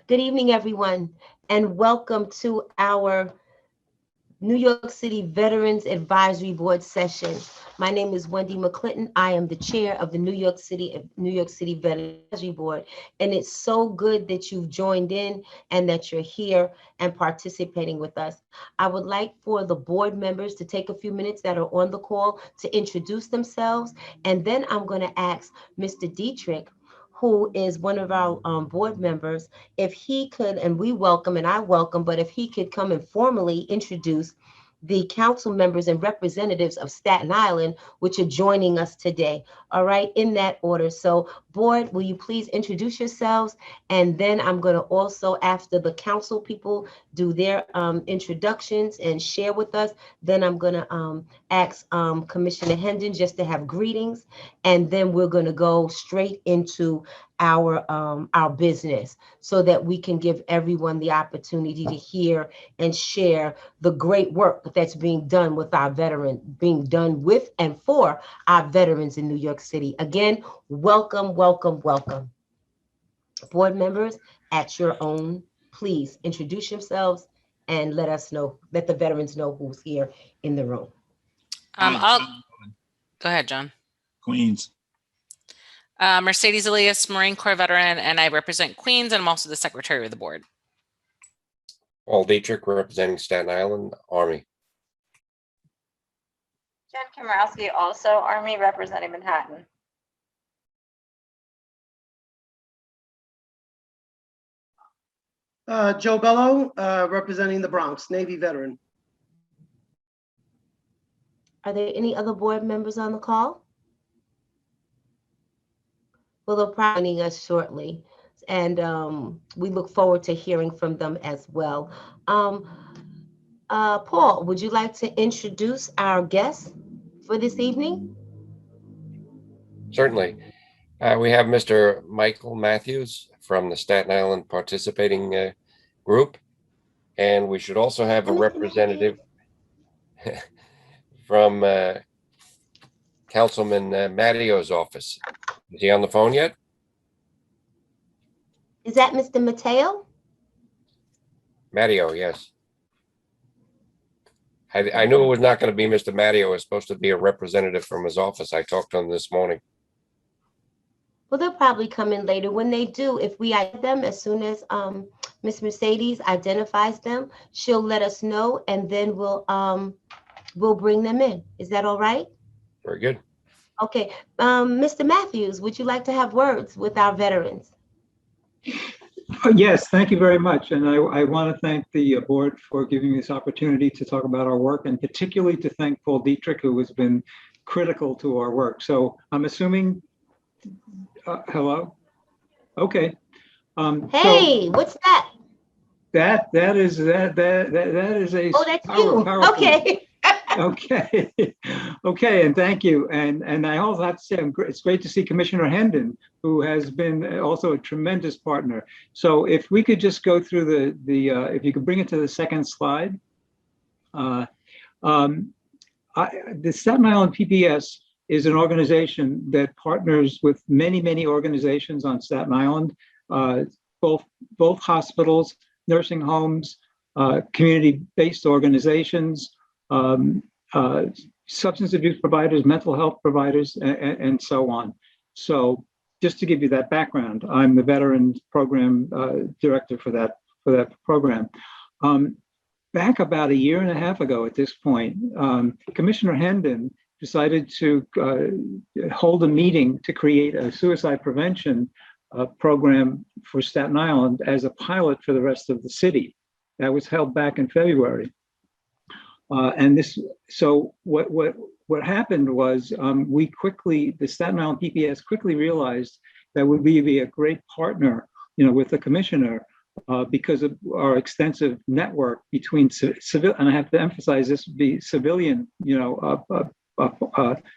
Good evening, everyone, and welcome to our New York City Veterans Advisory Board session. My name is Wendy McClinton. I am the chair of the New York City Veterans Advisory Board, and it's so good that you've joined in and that you're here and participating with us. I would like for the board members to take a few minutes that are on the call to introduce themselves, and then I'm going to ask Mr. Dietrich, who is one of our board members, if he could, and we welcome and I welcome, but if he could come and formally introduce the council members and representatives of Staten Island, which are joining us today. All right, in that order. So, board, will you please introduce yourselves? And then I'm going to also, after the council people do their introductions and share with us, then I'm going to ask Commissioner Hendon just to have greetings. And then we're going to go straight into our business so that we can give everyone the opportunity to hear and share the great work that's being done with our veterans, being done with and for our veterans in New York City. Again, welcome, welcome, welcome. Board members, at your own, please introduce yourselves and let us know, let the veterans know who's here in the room. I'll go ahead, John. Queens. Mercedes Elias, Marine Corps veteran, and I represent Queens, and I'm also the secretary of the board. Paul Dietrich, representing Staten Island, Army. Jen Komorowski, also Army, representing Manhattan. Joe Bello, representing the Bronx, Navy veteran. Are there any other board members on the call? Well, they'll probably joining us shortly, and we look forward to hearing from them as well. Paul, would you like to introduce our guests for this evening? Certainly. We have Mr. Michael Matthews from the Staten Island participating group, and we should also have a representative from Councilman Mattio's office. Is he on the phone yet? Is that Mr. Mateo? Mattio, yes. I knew it was not going to be Mr. Mattio. It was supposed to be a representative from his office. I talked to him this morning. Well, they'll probably come in later. When they do, if we identify them, as soon as Miss Mercedes identifies them, she'll let us know, and then we'll bring them in. Is that all right? Very good. Okay. Mr. Matthews, would you like to have words with our veterans? Yes, thank you very much. And I want to thank the board for giving me this opportunity to talk about our work, and particularly to thank Paul Dietrich, who has been critical to our work. So I'm assuming, hello? Okay. Hey, what's that? That is a Oh, that's you. Okay. Okay, and thank you. And I also have to say, it's great to see Commissioner Hendon, who has been also a tremendous partner. So if we could just go through if you could bring it to the second slide. The Staten Island PPS is an organization that partners with many organizations on Staten Island, both hospitals, nursing homes, community-based organizations, substance abuse providers, mental health providers, and so on. So just to give you that background, I'm the Veterans Program Director for that program. Back about a year and a half ago at this point, Commissioner Hendon decided to hold a meeting to create a suicide prevention program for Staten Island as a pilot for the rest of the city. That was held back in February. So what happened was the Staten Island PPS quickly realized that would be a great partner, with the commissioner because of our extensive network between civil, and I have to emphasize this, the civilian,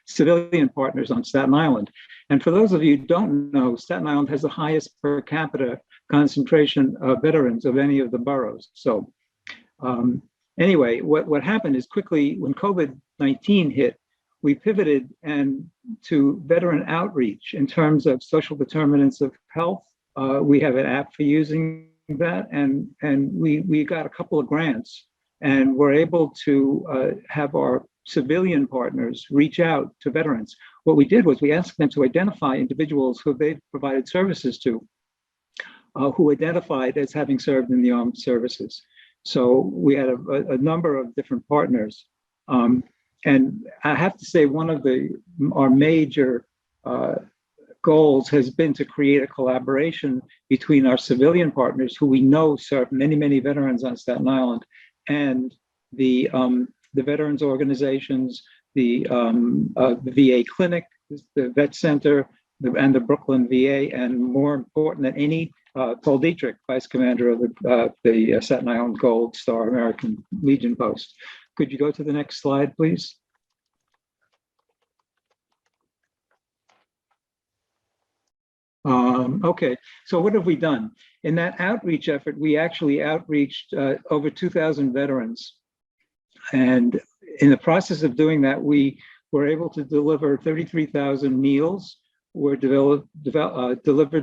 civilian partners on Staten Island. And for those of you who don't know, Staten Island has the highest per capita concentration of veterans of any of the boroughs. So anyway, what happened is quickly when COVID-19 hit, we pivoted to veteran outreach in terms of social determinants of health. We have an app for using that, and we got a couple of grants, and we're able to have our civilian partners reach out to veterans. What we did was we asked them to identify individuals who they've provided services to, who identified as having served in the armed services. So we had a number of different partners. And I have to say, one of our major goals has been to create a collaboration between our civilian partners, who we know serve many, many veterans on Staten Island, and the veterans organizations, the VA clinic, the vet center, and the Brooklyn VA, and more important than any, Paul Dietrich, Vice Commander of the Staten Island Gold Star American Legion Post. Could you go to the next slide, please? Okay, so what have we done? In that outreach effort, we actually outreached over 2,000 veterans. And in the process of doing that, we were able to deliver 33,000 meals were delivered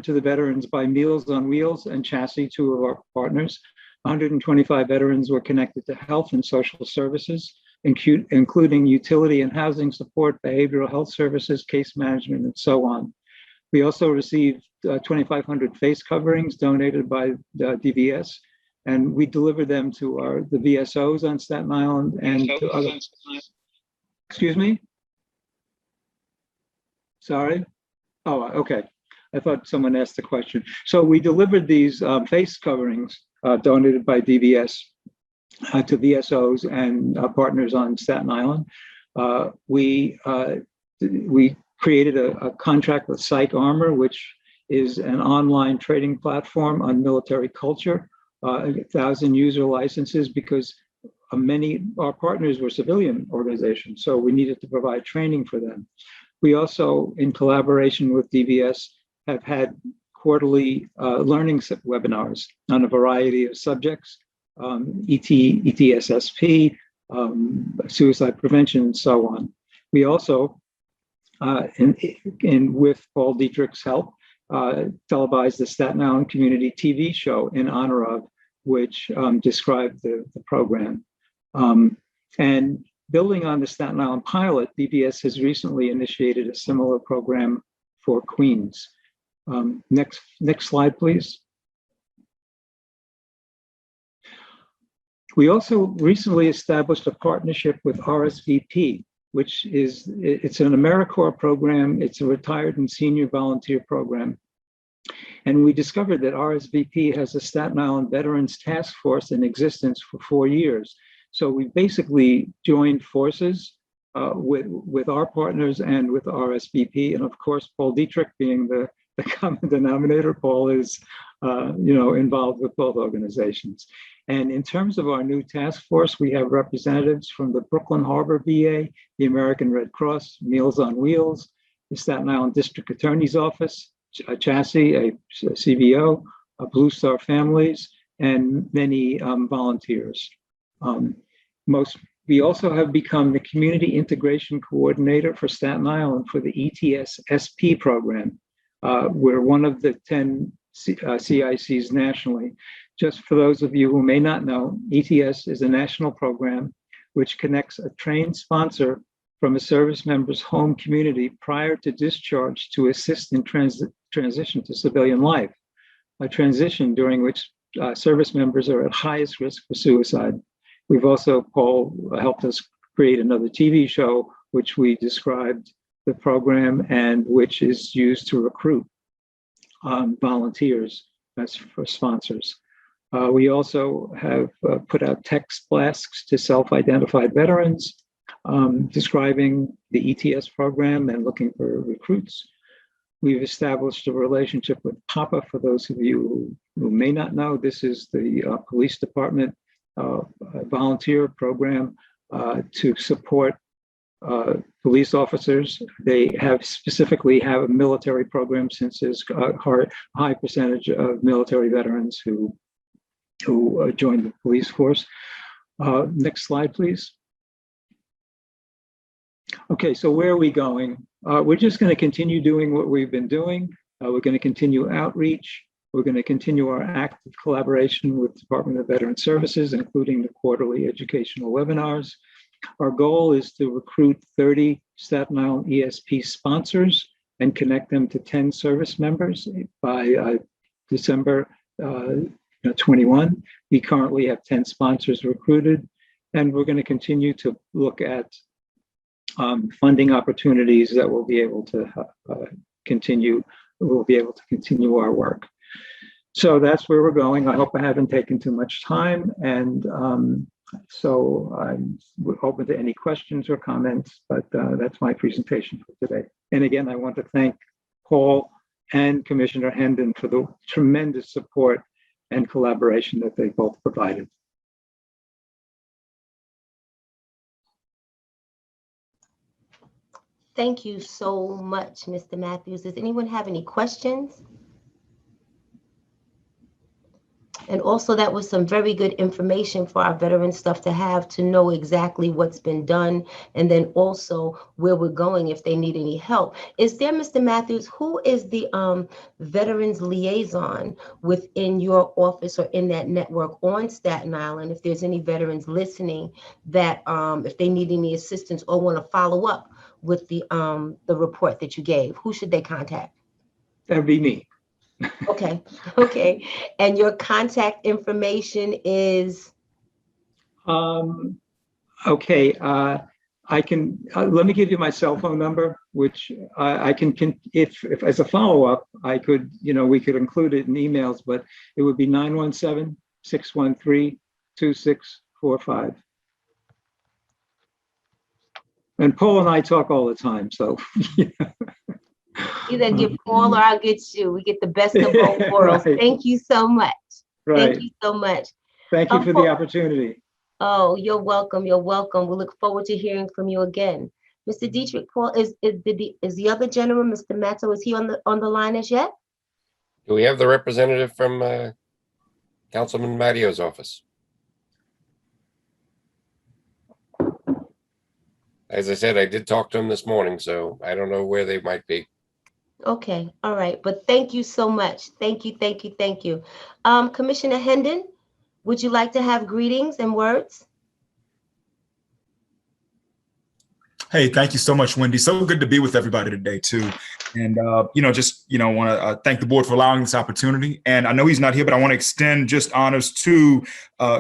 to the veterans by Meals on Wheels and Chassis, two of our partners. 125 veterans were connected to health and social services, including utility and housing support, behavioral health services, case management, and so on. We also received 2,500 face coverings donated by DVS, and we delivered them to the VSOs on Staten Island and to other. Excuse me? Sorry? Oh, okay. I thought someone asked the question. So we delivered these face coverings donated by DVS to VSOs and partners on Staten Island. We created a contract with Psych Armor, which is an online trading platform on military culture, 1,000 user licenses, because many our partners were civilian organizations, so we needed to provide training for them. We also, in collaboration with DVS, have had quarterly learning webinars on a variety of subjects, ETSSP, suicide prevention, and so on. We also, with Paul Dietrich's help, televised the Staten Island Community TV show in honor of, which described the program. And building on the Staten Island pilot, DVS has recently initiated a similar program for Queens. Next slide, please. We also recently established a partnership with RSVP, which it's an AmeriCorps program. It's a retired and senior volunteer program. And we discovered that RSVP has a Staten Island Veterans Task Force in existence for 4 years. So we basically joined forces with our partners and with RSVP. And of course, Paul Dietrich being the common denominator. Paul is involved with both organizations. And in terms of our new task force, we have representatives from the Brooklyn Harbor VA, the American Red Cross, Meals on Wheels, the Staten Island District Attorney's Office, a Chassis, a CBO, a Blue Star Families, and many volunteers. We also have become the Community Integration Coordinator for Staten Island for the ETSSP program. We're one of the 10 CICs nationally. Just for those of you who may not know, ETS is a national program which connects a trained sponsor from a service member's home community prior to discharge to assist in transition to civilian life, a transition during which service members are at highest risk for suicide. We've also, Paul helped us create another TV show, which we described the program and which is used to recruit volunteers as for sponsors. We also have put out text blasts to self-identified veterans describing the ETS program and looking for recruits. We've established a relationship with PAPA. For those of you who may not know, this is the police department volunteer program to support police officers. They specifically have a military program, since there's a high percentage of military veterans who joined the police force. Next slide, please. Okay, so where are we going? We're just going to continue doing what we've been doing. We're going to continue outreach. We're going to continue our active collaboration with the Department of Veteran Services, including the quarterly educational webinars. Our goal is to recruit 30 Staten Island ESP sponsors and connect them to 10 service members by December 21. We currently have 10 sponsors recruited, and we're going to continue to look at funding opportunities that will be able to continue. We'll be able to continue our work. So that's where we're going. I hope I haven't taken too much time, and so I'm open to any questions or comments, but that's my presentation for today. And again, I want to thank Paul and Commissioner Hendon for the tremendous support and collaboration that they both provided. Thank you so much, Mr. Matthews. Does anyone have any questions? And also, that was some very good information for our veteran stuff to have, to know exactly what's been done, and then also where we're going if they need any help. Is there, Mr. Matthews, who is the veterans liaison within your office or in that network on Staten Island? If there's any veterans listening that if they need any assistance or want to follow up with the report that you gave, who should they contact? That'd be me. Okay. Okay. And your contact information is? Okay. I can, let me give you my cell phone number, which I can if as a follow-up, I could, we could include it in emails, but it would be 917-613-2645. And Paul and I talk all the time, so. Either get Paul or I'll get you. We get the best of both worlds. Right. Thank you so much. Right. Thank you so much. Thank you for the opportunity. Oh, you're welcome. You're welcome. We look forward to hearing from you again. Mr. Dietrich, Paul, is the other gentleman, Mr. Matto, is he on the line as yet? Do we have the representative from Councilman Mattio's office? As I said, I did talk to him this morning, so I don't know where they might be. Okay, all right. But thank you so much. Thank you, thank you, thank you. Commissioner Hendon, would you like to have greetings and words? Hey, thank you so much, Wendy. So good to be with everybody today, too. And, want to thank the board for allowing this opportunity. And I know he's not here, but I want to extend just honors to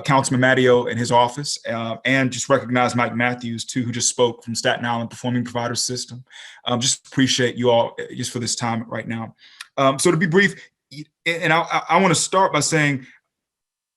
Councilman Mattio and his office, and just recognize Mike Matthews, too, who just spoke from Staten Island Performing Provider System. Just appreciate you all just for this time right now. So to be brief, and I want to start by saying,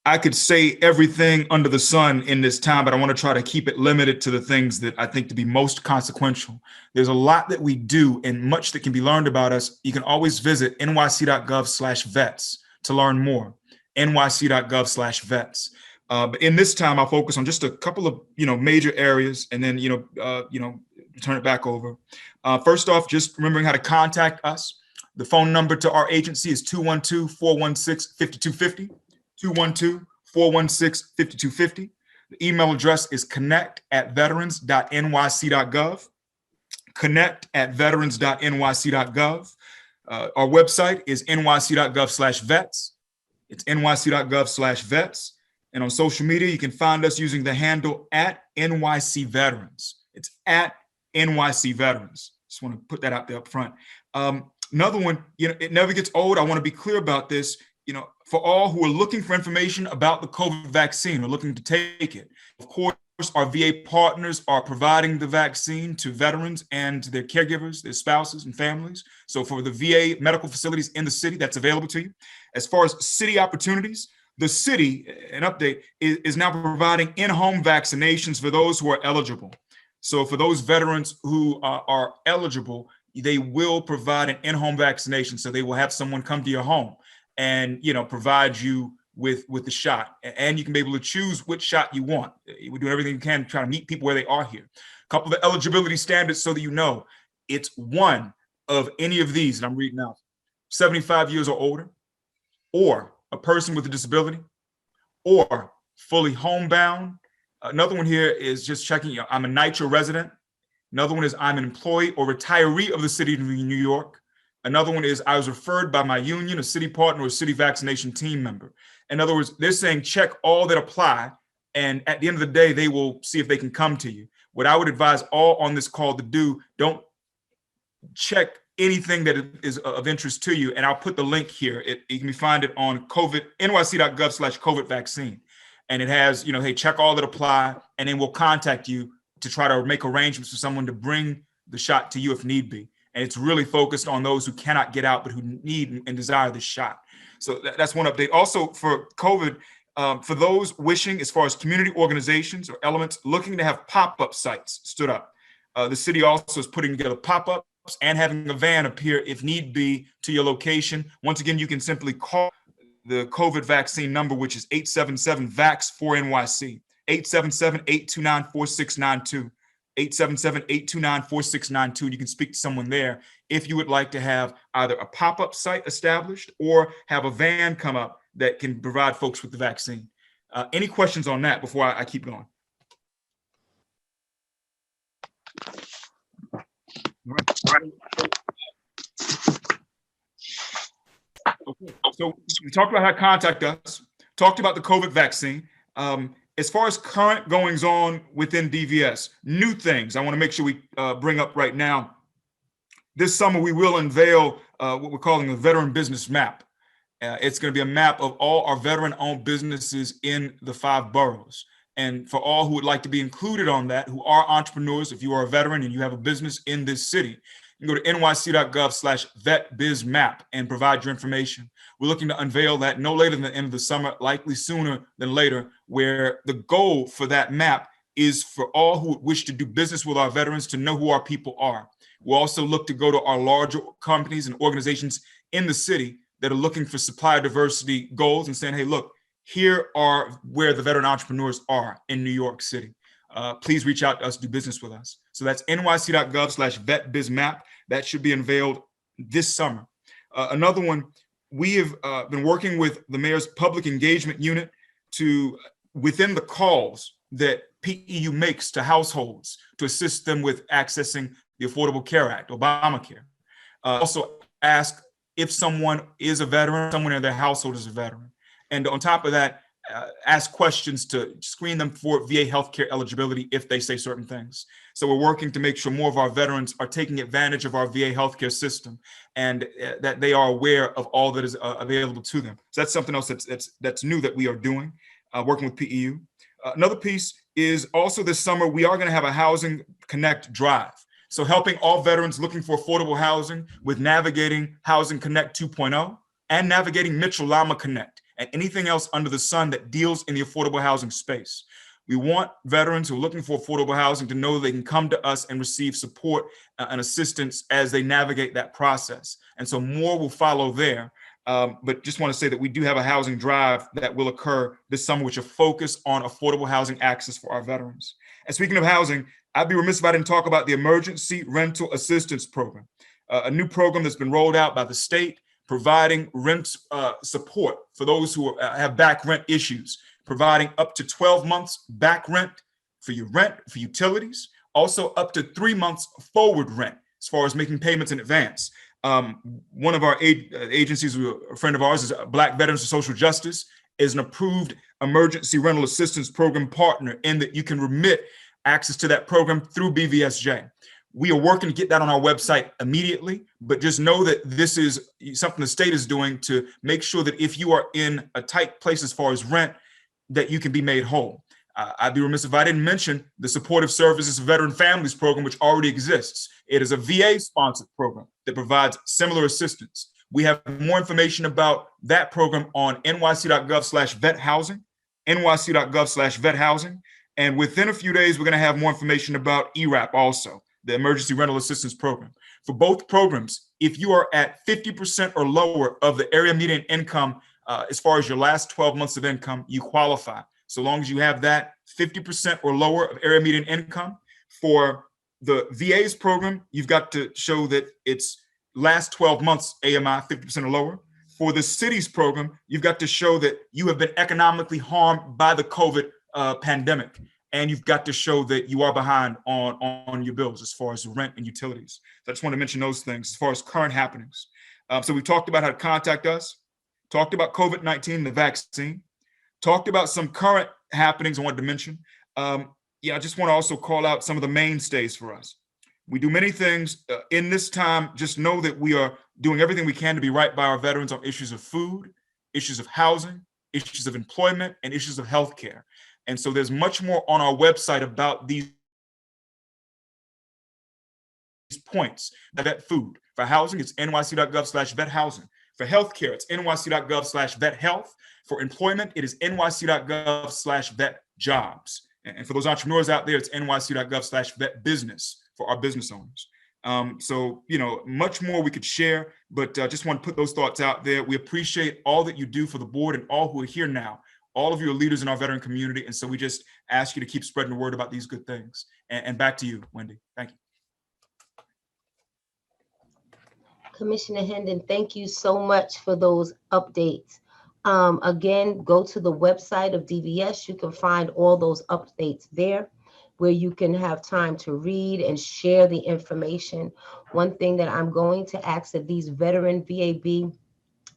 I could say everything under the sun in this time, but I want to try to keep it limited to the things that I think to be most consequential. There's a lot that we do and much that can be learned about us. You can always visit nyc.gov/vets to learn more, nyc.gov/vets. But in this time, I'll focus on just a couple of, major areas, and then, turn it back over. First off, just remembering how to contact us. The phone number to our agency is 212-416-5250. 212-416-5250. The email address is connect@veterans.nyc.gov. connect@veterans.nyc.gov. Our website is nyc.gov/vets. It's nyc.gov/vets. And on social media, you can find us using the handle @NYCVeterans. It's @NYCVeterans. Just want to put that out there up front. Another one, it never gets old. I want to be clear about this. For all who are looking for information about the COVID vaccine or looking to take it, of course, our VA partners are providing the vaccine to veterans and to their caregivers, their spouses and families. So for the VA medical facilities in the city, that's available to you. As far as city opportunities, the city, an update, is now providing in-home vaccinations for those who are eligible. So for those veterans who are eligible, they will provide an in-home vaccination. So they will have someone come to your home and provide you with the shot, and you can be able to choose which shot you want. We do everything we can to try to meet people where they are here. A couple of eligibility standards so that it's one of any of these that I'm reading out: 75 years or older, or a person with a disability, or fully homebound. Another one here is just checking, I'm a NYCHA resident. Another one is I'm an employee or retiree of the city of New York. Another one is I was referred by my union, a city partner, or a city vaccination team member. In other words, they're saying check all that apply, and at the end of the day, they will see if they can come to you. What I would advise all on this call to do, don't check anything that is of interest to you. And I'll put the link here. You can find it on nyc.gov/COVID vaccine. And it has, hey, check all that apply, and then we'll contact you to try to make arrangements for someone to bring the shot to you if need be. And it's really focused on those who cannot get out, but who need and desire the shot. So that's one update. Also for COVID, for those wishing, as far as community organizations or elements looking to have pop-up sites stood up, the city also is putting together pop-ups and having a van appear if need be to your location. Once again, you can simply call the COVID vaccine number, which is 877-VAX-4NYC, 877-829-4692, 877-829-4692. You can speak to someone there if you would like to have either a pop-up site established or have a van come up that can provide folks with the vaccine. Any questions on that before I keep going? Okay. So we talked about how to contact us, talked about the COVID vaccine. As far as current goings on within DVS, new things I want to make sure we bring up right now. This summer, we will unveil what we're calling a veteran business map. It's going to be a map of all our veteran-owned businesses in the 5 boroughs. And for all who would like to be included on that, who are entrepreneurs, if you are a veteran and you have a business in this city, you can go to nyc.gov/vetbizmap and provide your information. We're looking to unveil that no later than the end of the summer, likely sooner than later, where the goal for that map is for all who wish to do business with our veterans to know who our people are. We'll also look to go to our larger companies and organizations in the city that are looking for supplier diversity goals and saying, hey, look, here are where the veteran entrepreneurs are in New York City. Please reach out to us, do business with us. So that's nyc.gov/vetbizmap. That should be unveiled this summer. Another one, we have been working with the mayor's public engagement unit to, within the calls that PEU makes to households to assist them with accessing the Affordable Care Act, Obamacare. Also ask if someone is a veteran, someone in their household is a veteran. And on top of that, ask questions to screen them for VA healthcare eligibility if they say certain things. So we're working to make sure more of our veterans are taking advantage of our VA healthcare system and that they are aware of all that is available to them. So that's something else that's new that we are doing, working with PEU. Another piece is also this summer, we are going to have a Housing Connect drive. So helping all veterans looking for affordable housing with navigating Housing Connect 2.0 and navigating Mitchell-Lama Connect and anything else under the sun that deals in the affordable housing space. We want veterans who are looking for affordable housing to know they can come to us and receive support and assistance as they navigate that process. And so more will follow there. But just want to say that we do have a housing drive that will occur this summer, which will focus on affordable housing access for our veterans. And speaking of housing, I'd be remiss if I didn't talk about the Emergency Rental Assistance Program, a new program that's been rolled out by the state, providing rent support for those who have back rent issues, providing up to 12 months back rent for your rent, for utilities, also up to 3 months forward rent as far as making payments in advance. One of our agencies, a friend of ours, is Black Veterans for Social Justice, is an approved emergency rental assistance program partner in that you can remit access to that program through BVSJ. We are working to get that on our website immediately, but just know that this is something the state is doing to make sure that if you are in a tight place as far as rent, that you can be made whole. I'd be remiss if I didn't mention the Supportive Services Veteran Families Program, which already exists. It is a VA-sponsored program that provides similar assistance. We have more information about that program on nyc.gov/vethousing, nyc.gov/vethousing. And within a few days, we're going to have more information about ERAP also, the Emergency Rental Assistance Program. For both programs, if you are at 50% or lower of the area median income, as far as your last 12 months of income, you qualify. So long as you have that 50% or lower of area median income. For the VA's program, you've got to show that it's last 12 months AMI 50% or lower. For the city's program, you've got to show that you have been economically harmed by the COVID pandemic. And you've got to show that you are behind on your bills as far as rent and utilities. So I just want to mention those things as far as current happenings. So we talked about how to contact us, talked about COVID-19, the vaccine, talked about some current happenings I wanted to mention. I just want to also call out some of the mainstays for us. We do many things in this time. Just know that we are doing everything we can to be right by our veterans on issues of food, issues of housing, issues of employment, and issues of healthcare. And so there's much more on our website about these points. Vet food. For housing, it's nyc.gov/vet housing. For healthcare, it's nyc.gov/vet health. For employment, it is nyc.gov/vet jobs. And for those entrepreneurs out there, it's nyc.gov/vet business for our business owners. So, much more we could share, but just want to put those thoughts out there. We appreciate all that you do for the board and all who are here now. All of you are leaders in our veteran community. And so we just ask you to keep spreading the word about these good things. And back to you, Wendy. Thank you. Commissioner Hendon, thank you so much for those updates. Again, go to the website of DVS. You can find all those updates there where you can have time to read and share the information. One thing that I'm going to ask that these Veteran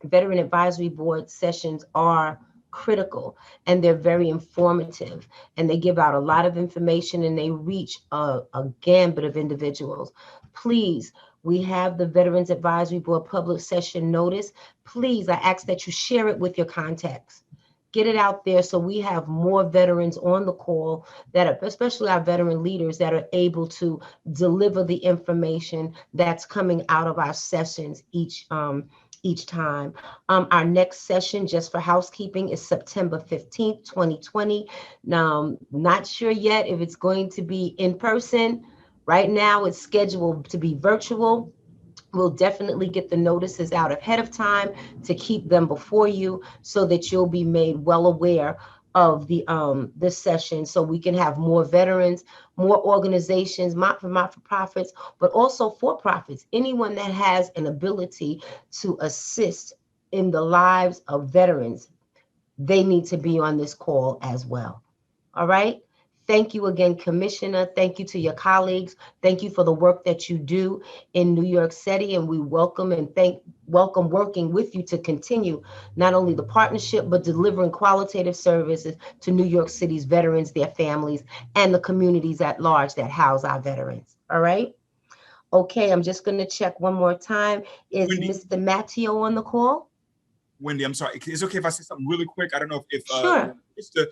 Advisory Board sessions are critical, and they're very informative, and they give out a lot of information, and they reach a gambit of individuals. Please, we have the Veterans Advisory Board public session notice. Please, I ask that you share it with your contacts. Get it out there so we have more veterans on the call that are, especially our veteran leaders, that are able to deliver the information that's coming out of our sessions each time. Our next session, just for housekeeping, is September 15th, 2020. Now, not sure yet if it's going to be in person. Right now, it's scheduled to be virtual. We'll definitely get the notices out ahead of time to keep them before you so that you'll be made well aware of this session, so we can have more veterans, more organizations, not-for-profits, but also for-profits, anyone that has an ability to assist in the lives of veterans. They need to be on this call as well. All right. Thank you again, Commissioner. Thank you to your colleagues. Thank you for the work that you do in New York City, and we welcome working with you to continue not only the partnership, but delivering qualitative services to New York City's veterans, their families, and the communities at large that house our veterans. All right. Okay, I'm just going to check one more time. Is Wendy. Mr. Matteo on the call? Wendy, I'm sorry. Is it okay if I say something really quick? I don't know if Sure. just to,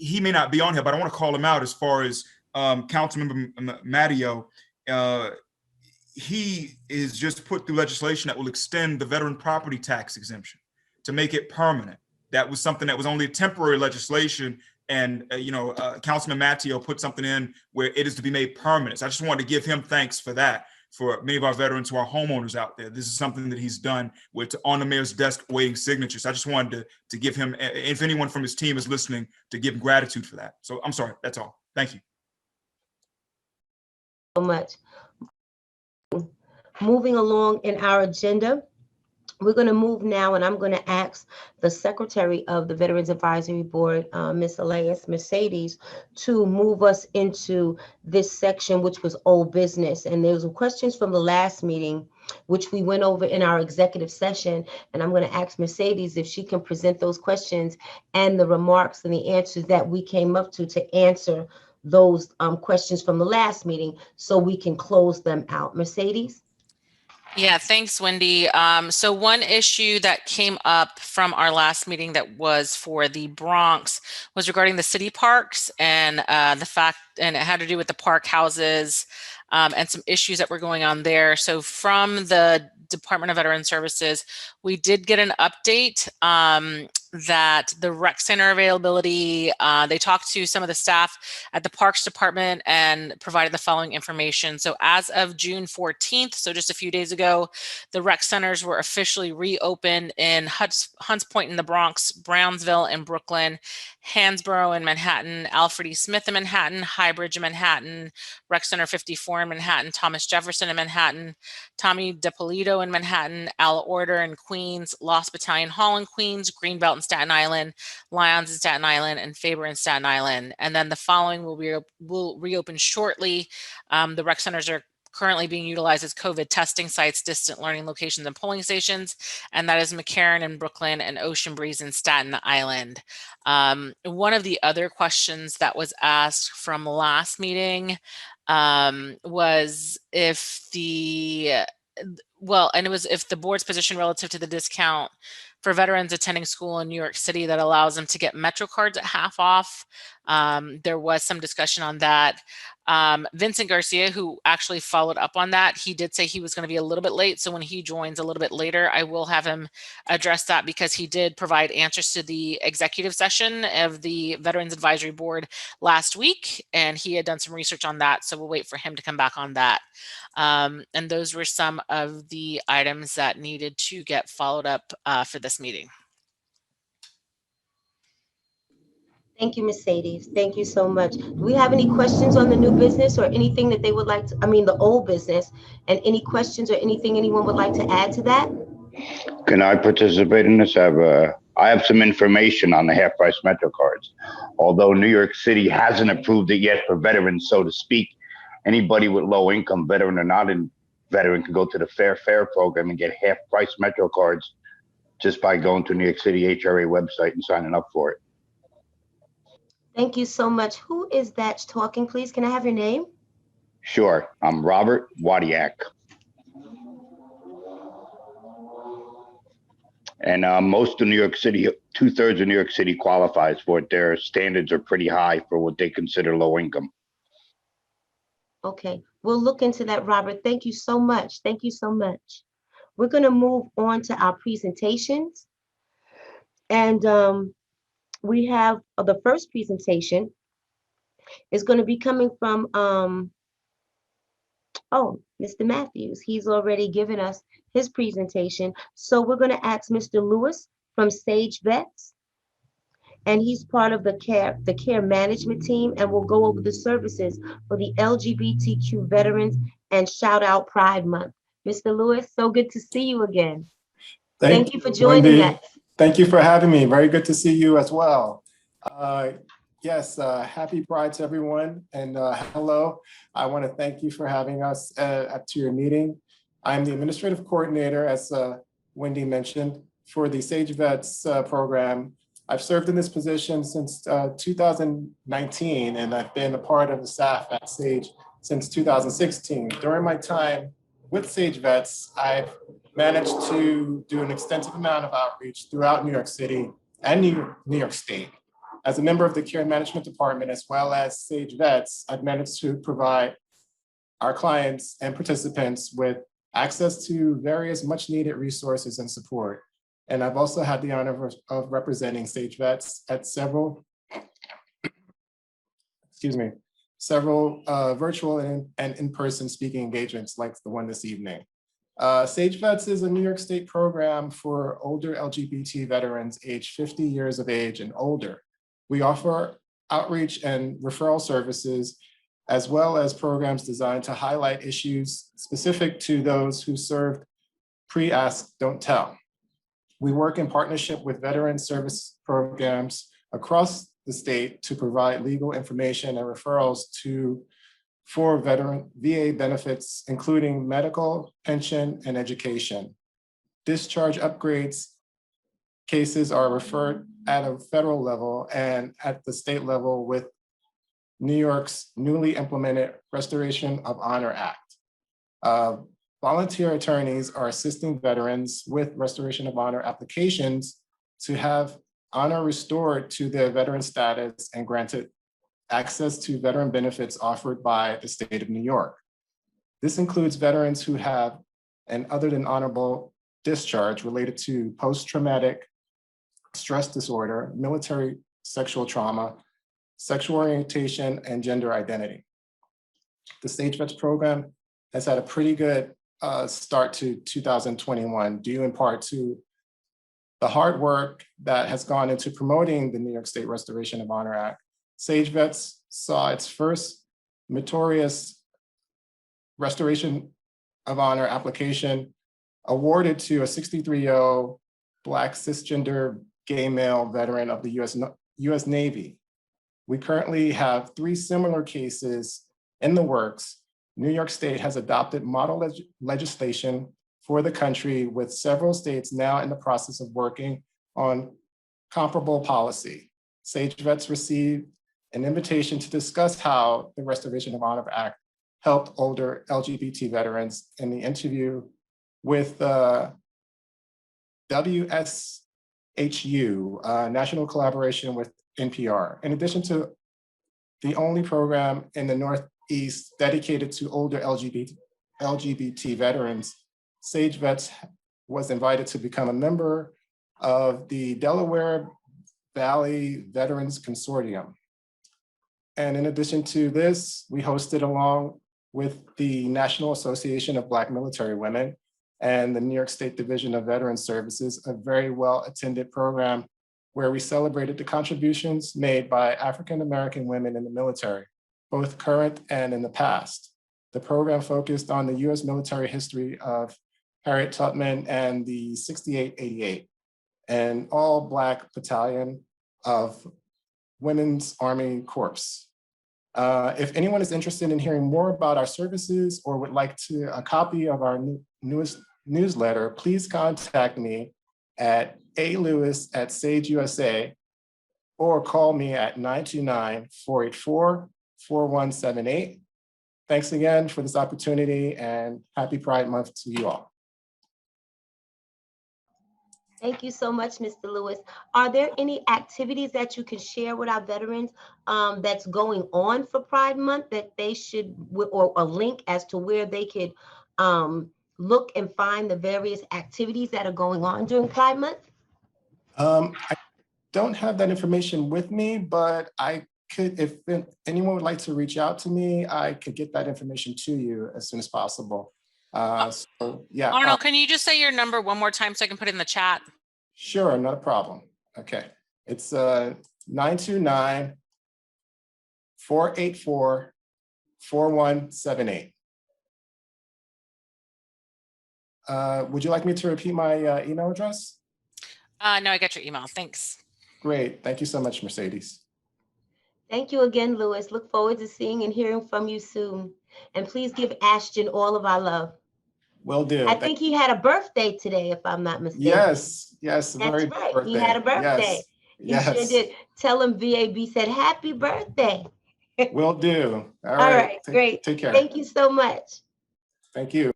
he may not be on here, but I want to call him out as far as Councilmember Matteo. He is just put through legislation that will extend the veteran property tax exemption to make it permanent. That was something that was only a temporary legislation, and Councilman Matteo put something in where it is to be made permanent. So I just wanted to give him thanks for that. For many of our veterans who are homeowners out there, this is something that he's done with on the mayor's desk waiting signatures. I just wanted to give him, if anyone from his team is listening, to give gratitude for that. So I'm sorry, that's all. Thank you. So much. Moving along in our agenda, we're going to move now, and I'm going to ask the Secretary of the Veterans Advisory Board, Ms. Elias Mercedes, to move us into this section, which was old business. And there's questions from the last meeting, which we went over in our executive session. And I'm going to ask Mercedes if she can present those questions and the remarks and the answers that we came up to answer those questions from the last meeting so we can close them out. Mercedes? Yeah, thanks, Wendy. So one issue that came up from our last meeting that was for the Bronx was regarding the city parks and the fact, and it had to do with the park houses and some issues that were going on there. So from the Department of Veteran Services, we did get an update that the rec center availability, they talked to some of the staff at the Parks Department and provided the following information. So as of June 14th, so just a few days ago, the rec centers were officially reopened in Hunts Point in the Bronx, Brownsville in Brooklyn, Hansborough in Manhattan, Alfred E. Smith in Manhattan, Highbridge in Manhattan, Rec Center 54 in Manhattan, Thomas Jefferson in Manhattan, Tommy DePolito in Manhattan, Al Order in Queens, Lost Battalion Hall in Queens, Greenbelt in Staten Island, Lyons in Staten Island, and Faber in Staten Island. And then the following will reopen shortly. The rec centers are currently being utilized as COVID testing sites, distant learning locations, and polling stations. And that is McCarran in Brooklyn and Ocean Breeze in Staten Island. One of the other questions that was asked from last meeting was if the if the board's position relative to the discount for veterans attending school in New York City that allows them to get Metro cards at half off. There was some discussion on that. Vincent Garcia, who actually followed up on that, he did say he was going to be a little bit late. So when he joins a little bit later, I will have him address that because he did provide answers to the executive session of the Veterans Advisory Board last week, and he had done some research on that. So we'll wait for him to come back on that. And those were some of the items that needed to get followed up for this meeting. Thank you, Ms. Sadie. Thank you so much. Do we have any questions on the new business or anything that they would like to, the old business, and any questions or anything anyone would like to add to that? Can I participate in this? I have some information on the half-price Metro cards. Although New York City hasn't approved it yet for veterans, so to speak, anybody with low income, veteran or not a veteran, can go to the Fair Fare program and get half-price Metro cards just by going to New York City HRA website and signing up for it. Thank you so much. Who is that talking, please? Can I have your name? Sure. I'm Robert Wadiak. And most of New York City, 2/3 of New York City qualifies for it. Their standards are pretty high for what they consider low income. Okay, we'll look into that, Robert. Thank you so much. Thank you so much. We're going to move on to our presentations. And we have the first presentation is going to be coming from, Mr. Matthews. He's already given us his presentation. So we're going to ask Mr. Lewis from Sage Vets. And he's part of the care management team, and we'll go over the services for the LGBTQ veterans and shout out Pride Month. Mr. Lewis, so good to see you again. Thank you for joining Wendy. us. Thank you for having me. Very good to see you as well. Yes, happy Pride to everyone. And hello, I want to thank you for having us to your meeting. I'm the administrative coordinator, as Wendy mentioned, for the Sage Vets program. I've served in this position since 2019, and I've been a part of the staff at Sage since 2016. During my time with Sage Vets, I've managed to do an extensive amount of outreach throughout New York City and New York State. As a member of the Care Management Department, as well as Sage Vets, I've managed to provide our clients and participants with access to various much needed resources and support. And I've also had the honor of representing Sage Vets at several virtual and in-person speaking engagements like the one this evening. Sage Vets is a New York State program for older LGBT veterans aged 50 years of age and older. We offer outreach and referral services, as well as programs designed to highlight issues specific to those who served pre-Ask, Don't Tell. We work in partnership with veteran service programs across the state to provide legal information and referrals for veteran VA benefits, including medical, pension, and education. Discharge upgrades cases are referred at a federal level and at the state level with New York's newly implemented Restoration of Honor Act. Volunteer attorneys are assisting veterans with Restoration of Honor applications to have honor restored to their veteran status and granted access to veteran benefits offered by the state of New York. This includes veterans who have an other than honorable discharge related to post-traumatic stress disorder, military sexual trauma, sexual orientation, and gender identity. The Sage Vets program has had a pretty good start to 2021, due in part to the hard work that has gone into promoting the New York State Restoration of Honor Act. Sage Vets saw its first meritorious Restoration of Honor application awarded to a 63-year-old Black cisgender gay male veteran of the US Navy. We currently have 3 similar cases in the works New York State has adopted model legislation for the country, with several states now in the process of working on comparable policy. Sage Vets received an invitation to discuss how the Restoration of Honor Act helped older LGBT veterans in the interview with WSHU, national collaboration with NPR. In addition to the only program in the Northeast dedicated to older LGBT veterans, Sage Vets was invited to become a member of the Delaware Valley Veterans Consortium. And in addition to this, we hosted, along with the National Association of Black Military Women and the New York State Division of Veterans Services, a very well-attended program where we celebrated the contributions made by African-American women in the military, both current and in the past. The program focused on the US military history of Harriet Tubman and the 6888, an all-Black battalion of Women's Army Corps. If anyone is interested in hearing more about our services or would like a copy of our newest newsletter, please contact me at alewis@sageusa or call me at 929-484-4178. Thanks again for this opportunity, and happy Pride Month to you all. Thank you so much, Mr. Lewis. Are there any activities that you can share with our veterans that's going on for Pride Month that they should, or a link as to where they could look and find the various activities that are going on during Pride Month? I don't have that information with me, but I could, if anyone would like to reach out to me, I could get that information to you as soon as possible. So yeah. Arnold, can you just say your number one more time so I can put it in the chat? Sure, not a problem. Okay, it's 929-484-4178. Would you like me to repeat my email address? No, I got your email. Thanks. Great. Thank you so much, Mercedes. Thank you again, Lewis. Look forward to seeing and hearing from you soon. And please give Ashton all of our love. Will do. I think he had a birthday today, if I'm not mistaken. Yes, yes. That's right. He had a birthday. Yes. He sure did. Tell him VAB said happy birthday. Will do. All All right. right, great. Take care. Thank you so much. Thank you.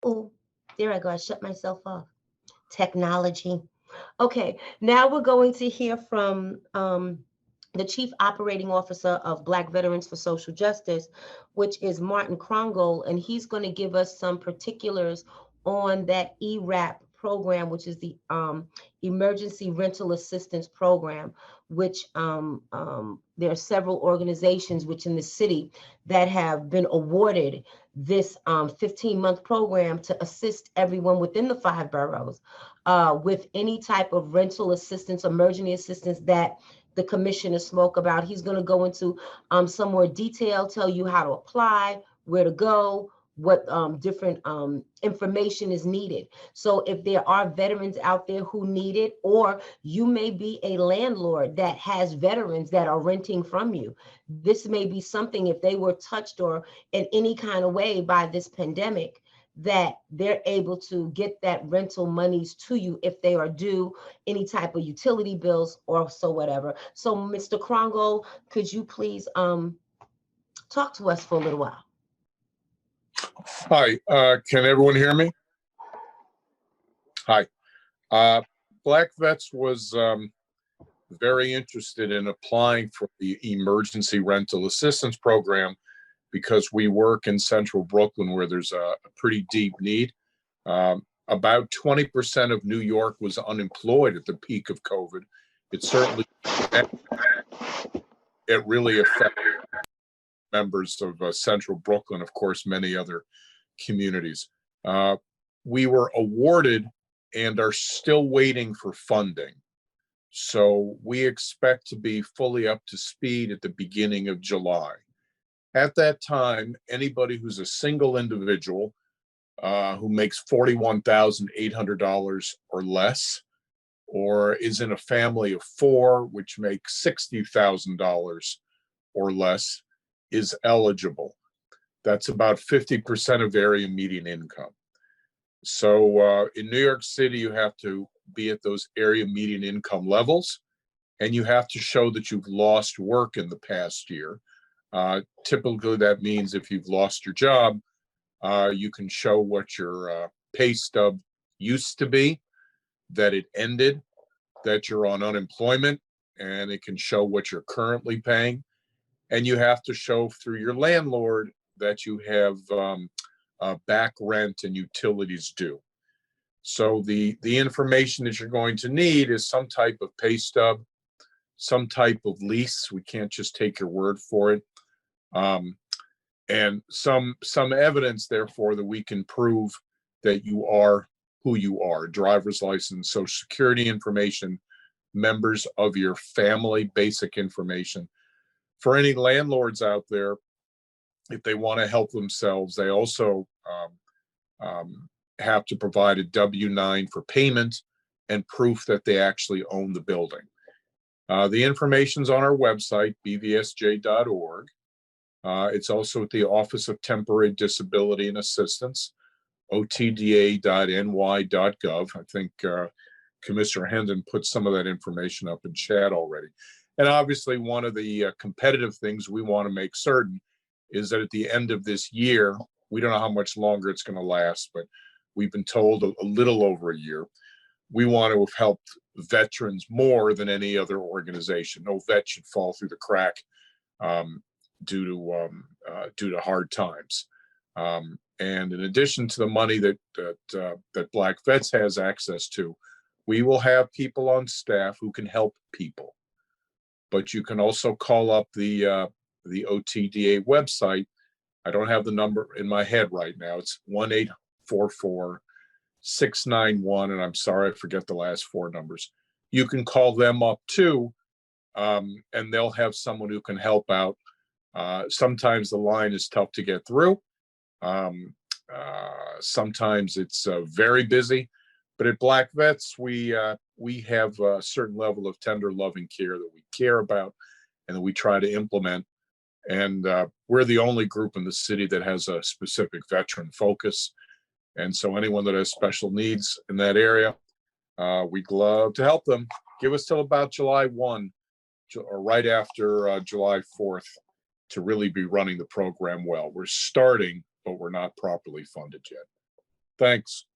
Oh, there I go. I shut myself off. Technology. Okay, now we're going to hear from the Chief Operating Officer of Black Veterans for Social Justice, which is Martin Krongol, and he's going to give us some particulars on that ERAP program, which is the Emergency Rental Assistance Program, which there are several organizations which in the city that have been awarded this 15-month program to assist everyone within the 5 boroughs with any type of rental assistance, emergency assistance that the commissioner spoke about. He's going to go into some more detail, tell you how to apply, where to go, what different information is needed. So if there are veterans out there who need it, or you may be a landlord that has veterans that are renting from you, this may be something, if they were touched or in any kind of way by this pandemic, that they're able to get that rental monies to you if they are due any type of utility bills or so whatever. So Mr. Krongol, could you please talk to us for a little while? Hi, can everyone hear me? Hi. Black Vets was very interested in applying for the Emergency Rental Assistance Program because we work in central Brooklyn where there's a pretty deep need. About 20% of New York was unemployed at the peak of COVID. It certainly, it really affected members of central Brooklyn, of course, many other communities. We were awarded and are still waiting for funding. So we expect to be fully up to speed at the beginning of July. At that time, anybody who's a single individual who makes $41,800 or less, or is in a family of 4, which makes $60,000 or less, is eligible. That's about 50% of area median income. So in New York City, you have to be at those area median income levels, and you have to show that you've lost work in the past year. Typically, that means if you've lost your job, you can show what your pay stub used to be, that it ended, that you're on unemployment, and it can show what you're currently paying. And you have to show through your landlord that you have back rent and utilities due. So the information that you're going to need is some type of pay stub, some type of lease. We can't just take your word for it. And some evidence, therefore, that we can prove that you are who you are: driver's license, social security information, members of your family, basic information. For any landlords out there, if they want to help themselves, they also have to provide a W-9 for payment and proof that they actually own the building. The information's on our website, bvsj.org. It's also at the Office of Temporary Disability and Assistance, otda.ny.gov. I think Commissioner Hendon put some of that information up in chat already. And obviously, one of the competitive things we want to make certain is that at the end of this year, we don't know how much longer it's going to last, but we've been told a little over a year. We want to have helped veterans more than any other organization. No vet should fall through the crack due to hard times. And in addition to the money that Black Vets has access to, we will have people on staff who can help people. But you can also call up the OTDA website. I don't have the number in my head right now. It's 1-844-691, and I'm sorry, I forget the last four numbers. You can call them up too, and they'll have someone who can help out. Sometimes the line is tough to get through. Sometimes it's very busy. But at Black Vets, we have a certain level of tender, loving care that we care about and that we try to implement. And we're the only group in the city that has a specific veteran focus. And so anyone that has special needs in that area, we'd love to help them. Give us till about July 1 or right after July 4th to really be running the program well. We're starting, but we're not properly funded yet. Thanks.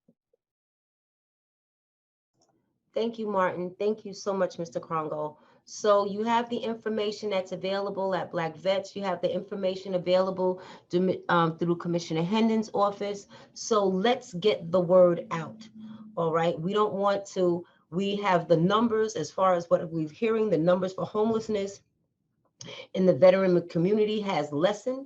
Thank you, Martin. Thank you so much, Mr. Krongo. So you have the information that's available at Black Vets. You have the information available through Commissioner Hendon's office. So let's get the word out. All right. We don't want to, we have the numbers as far as what we're hearing, the numbers for homelessness in the veteran community has lessened.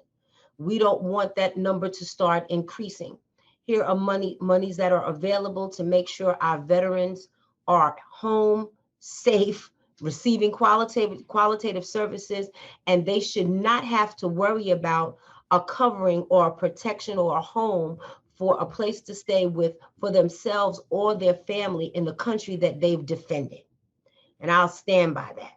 We don't want that number to start increasing. Here are monies that are available to make sure our veterans are home, safe, receiving qualitative services, and they should not have to worry about a covering or a protection or a home for a place to stay with for themselves or their family in the country that they've defended. And I'll stand by that.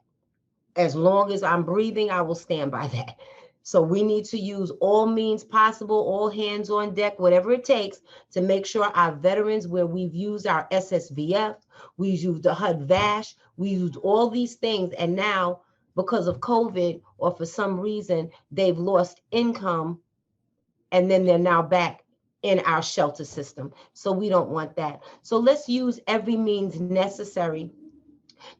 As long as I'm breathing, I will stand by that. So we need to use all means possible, all hands on deck, whatever it takes to make sure our veterans, where we've used our SSVF, we've used the HUD VASH, we used all these things. And now because of COVID or for some reason, they've lost income and then they're now back in our shelter system. So we don't want that. So let's use every means necessary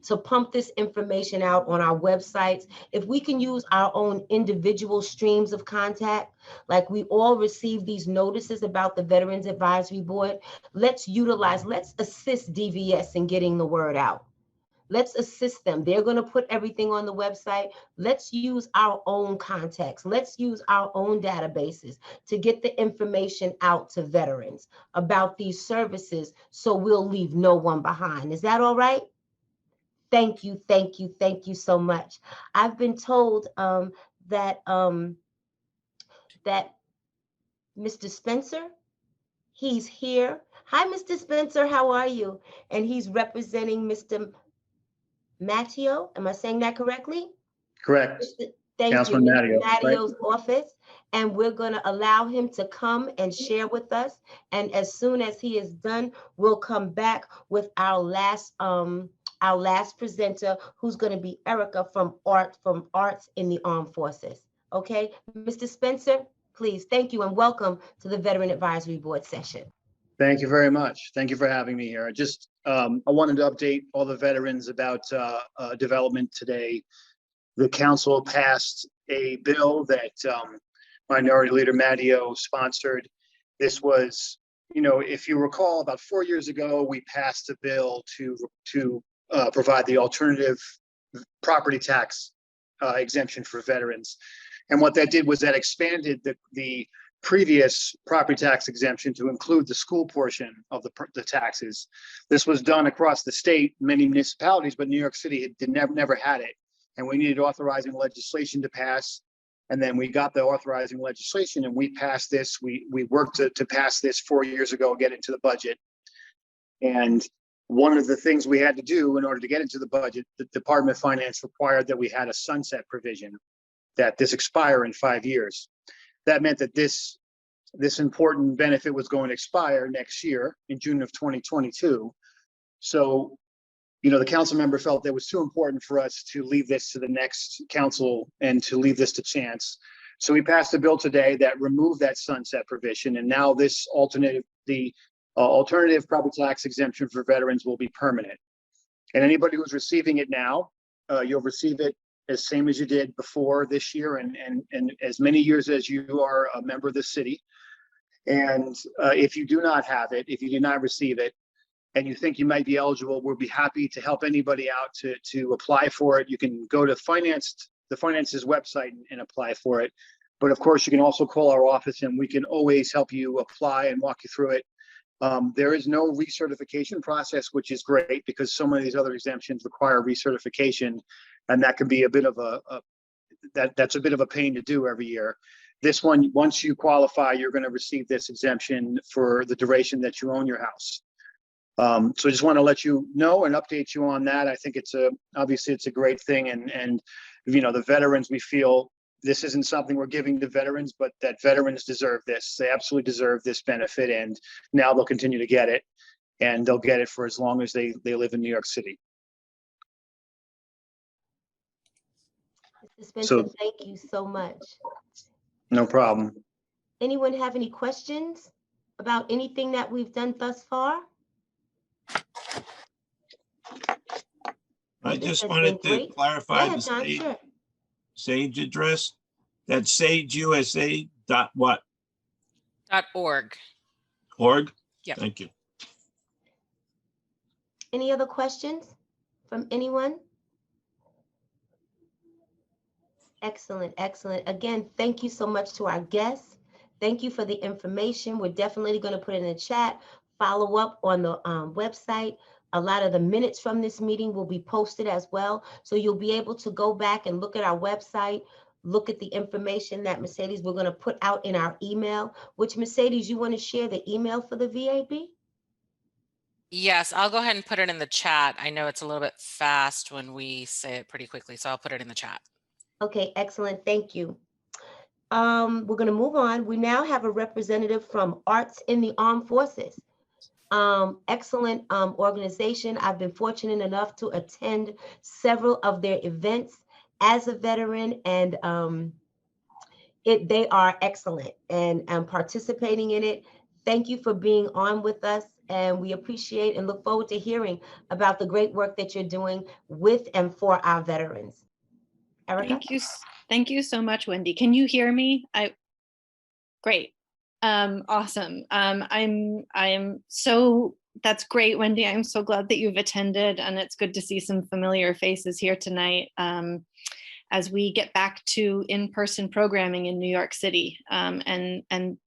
to pump this information out on our websites. If we can use our own individual streams of contact, like we all receive these notices about the Veterans Advisory Board, let's assist DVS in getting the word out. Let's assist them. They're going to put everything on the website. Let's use our own contacts. Let's use our own databases to get the information out to veterans about these services so we'll leave no one behind. Is that all right? Thank you, thank you, thank you so much. I've been told that Mr. Spencer, he's here. Hi, Mr. Spencer, how are you? And he's representing Mr. Matteo. Am I saying that correctly? Correct. Thank you, Councilman Mr. Mattio, right? Mattio's office, and we're going to allow him to come and share with us. And as soon as he is done, we'll come back with our last presenter, who's going to be Erica from Arts in the Armed Forces. Okay, Mr. Spencer, please. Thank you and welcome to the Veteran Advisory Board session. Thank you very much. Thank you for having me here. I wanted to update all the veterans about development today. The council passed a bill that Minority Leader Mattio sponsored. This was, if you recall, about 4 years ago, we passed a bill to provide the alternative property tax exemption for veterans. And what that did was that expanded the previous property tax exemption to include the school portion of the taxes. This was done across the state, many municipalities, but New York City never had it. And we needed authorizing legislation to pass. And then we got the authorizing legislation and we passed this. We worked to pass this 4 years ago, get into the budget. And one of the things we had to do in order to get into the budget, the Department of Finance required that we had a sunset provision, that this expire in 5 years. That meant that this important benefit was going to expire next year in June of 2022. So, the council member felt that it was too important for us to leave this to the next council and to leave this to chance. So we passed a bill today that removed that sunset provision, and now this alternative property tax exemption for veterans will be permanent. And anybody who's receiving it now, you'll receive it as same as you did before this year and as many years as you are a member of the city. And if you do not have it, if you do not receive it, and you think you might be eligible, we'll be happy to help anybody out to apply for it. You can go to the Finance's website and apply for it. But of course, you can also call our office and we can always help you apply and walk you through it. There is no recertification process, which is great because so many of these other exemptions require recertification, and that can be a bit of that's a bit of a pain to do every year. This one, once you qualify, you're going to receive this exemption for the duration that you own your house. So I just want to let you know and update you on that. I think obviously it's a great thing, and the veterans, we feel this isn't something we're giving to veterans, but that veterans deserve this. They absolutely deserve this benefit, and now they'll continue to get it, and they'll get it for as long as they live in New York City. Mr. Spencer, thank you so much. No problem. Anyone have any questions about anything that we've done thus far? I just wanted to clarify the Sage address. That's sageusa.what? .org. Org? Yep. Thank you. Any other questions from anyone? Excellent, excellent. Again, thank you so much to our guests. Thank you for the information. We're definitely going to put it in the chat, follow up on the website. A lot of the minutes from this meeting will be posted as well. So you'll be able to go back and look at our website, look at the information that Mercedes we're going to put out in our email, which Mercedes, you want to share the email for the VAB? Yes, I'll go ahead and put it in the chat. I know it's a little bit fast when we say it pretty quickly, so I'll put it in the chat. Okay, excellent. Thank you. We're going to move on. We now have a representative from Arts in the Armed Forces. Excellent organization. I've been fortunate enough to attend several of their events as a veteran, and they are excellent and participating in it. Thank you for being on with us, and we appreciate and look forward to hearing about the great work that you're doing with and for our veterans. Erica? Thank you so much, Wendy. Can you hear me? Great. Awesome. That's great, Wendy. I'm so glad that you've attended, and it's good to see some familiar faces here tonight as we get back to in-person programming in New York City and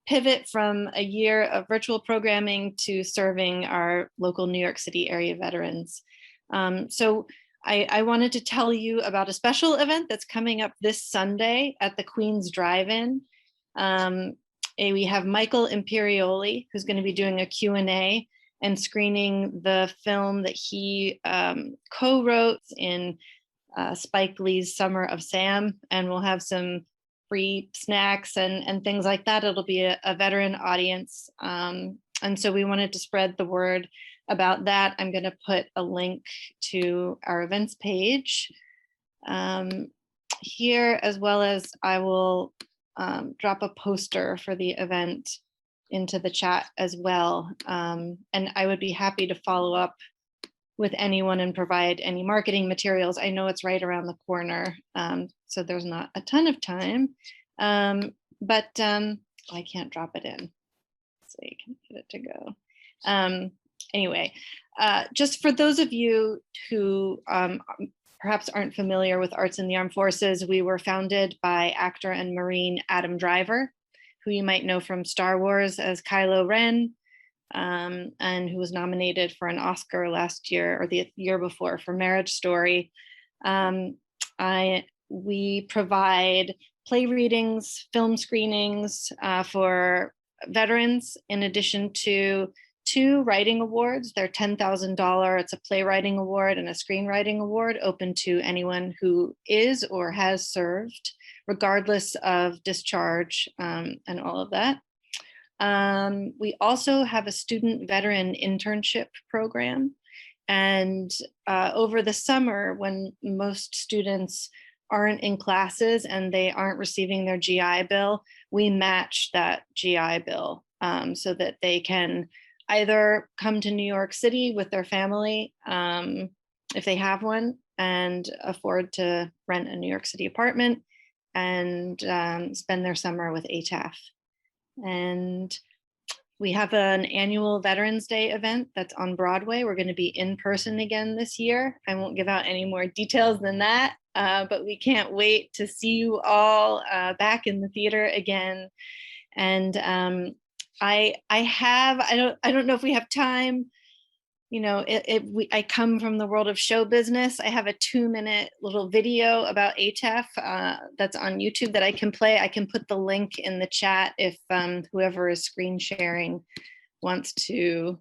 pivot from a year of virtual programming to serving our local New York City area veterans. So I wanted to tell you about a special event that's coming up this Sunday at the Queens Drive-In. We have Michael Imperioli, who's going to be doing a Q&A and screening the film that he co-wrote in Spike Lee's Summer of Sam, and we'll have some free snacks and things like that. It'll be a veteran audience. And so we wanted to spread the word about that. I'm going to put a link to our events page here, as well as I will drop a poster for the event into the chat as well. And I would be happy to follow up with anyone and provide any marketing materials. I know it's right around the corner, so there's not a ton of time, but I can't drop it in, so you can get it to go. Anyway, just for those of you who perhaps aren't familiar with Arts in the Armed Forces, we were founded by actor and Marine Adam Driver, who you might know from Star Wars as Kylo Ren, and who was nominated for an Oscar last year or the year before for Marriage Story. We provide play readings, film screenings for veterans, in addition to 2 writing awards. They're $10,000. It's a playwriting award and a screenwriting award, open to anyone who is or has served, regardless of discharge, and all of that. We also have a student veteran internship program. And over the summer, when most students aren't in classes and they aren't receiving their GI Bill, we match that GI Bill so that they can either come to New York City with their family, if they have one, and afford to rent a New York City apartment and spend their summer with ATAF. And we have an annual Veterans Day event that's on Broadway. We're going to be in person again this year. I won't give out any more details than that, but we can't wait to see you all back in the theater again. And I don't know if we have time. You know, I come from the world of show business. I have a 2-minute little video about ATAF that's on YouTube that I can play. I can put the link in the chat if whoever is screen sharing wants to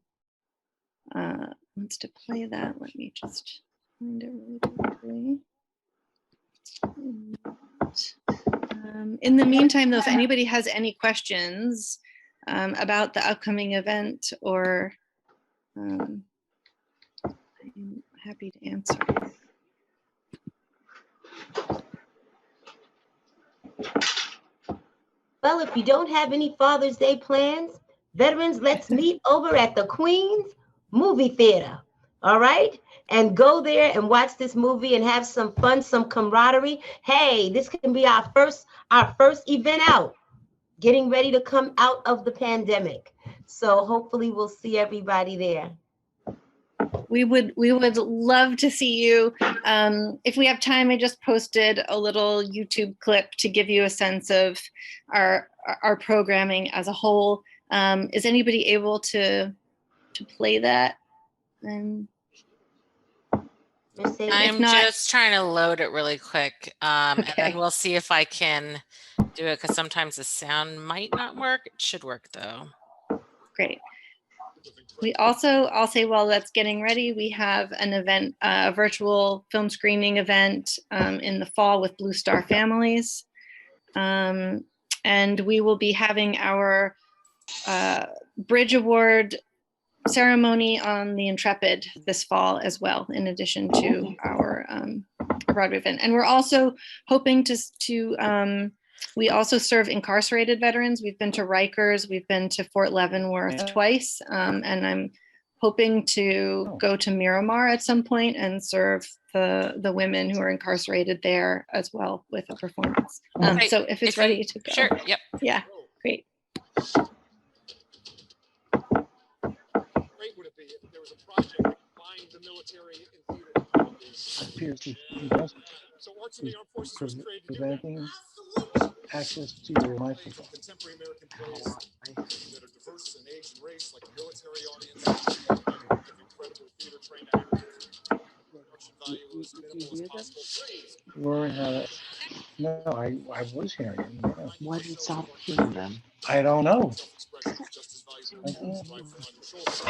play that. Let me just find it really quickly. In the meantime, though, if anybody has any questions about the upcoming event, or I'm happy to answer. Well, if you don't have any Father's Day plans, veterans, let's meet over at the Queens Movie Theater. All right? And go there and watch this movie and have some fun, some camaraderie. Hey, this can be our first event out, getting ready to come out of the pandemic. So hopefully we'll see everybody there. We would love to see you. If we have time, I just posted a little YouTube clip to give you a sense of our programming as a whole. Is anybody able to play that? I'm just trying to load it really quick, and then we'll see if I can do it, because sometimes the sound might not work. It should work though. Great. We also, I'll say while that's getting ready, we have an event, a virtual film screening event in the fall with Blue Star Families. And we will be having our Bridge Award ceremony on the Intrepid this fall as well, in addition to our Broadway event. And we're also hoping to we also serve incarcerated veterans. We've been to Rikers, we've been to Fort Leavenworth twice, and I'm hoping to go to Miramar at some point and serve the women who are incarcerated there as well with a performance. So if it's ready to go. Sure, yep. Yeah, great. Great would it be if there was a project that combined the military and theater? So Arts in the Armed Forces was created to do that. Access to your microphone. Contemporary American plays that are diverse in age and race, like a military audience, incredible theater trained actors. Production value is minimal as possible. Learn no, I was hearing it. Yeah. Why did you stop hearing them? I don't know. Self-expression is just as valuable as strife from on your shoulder.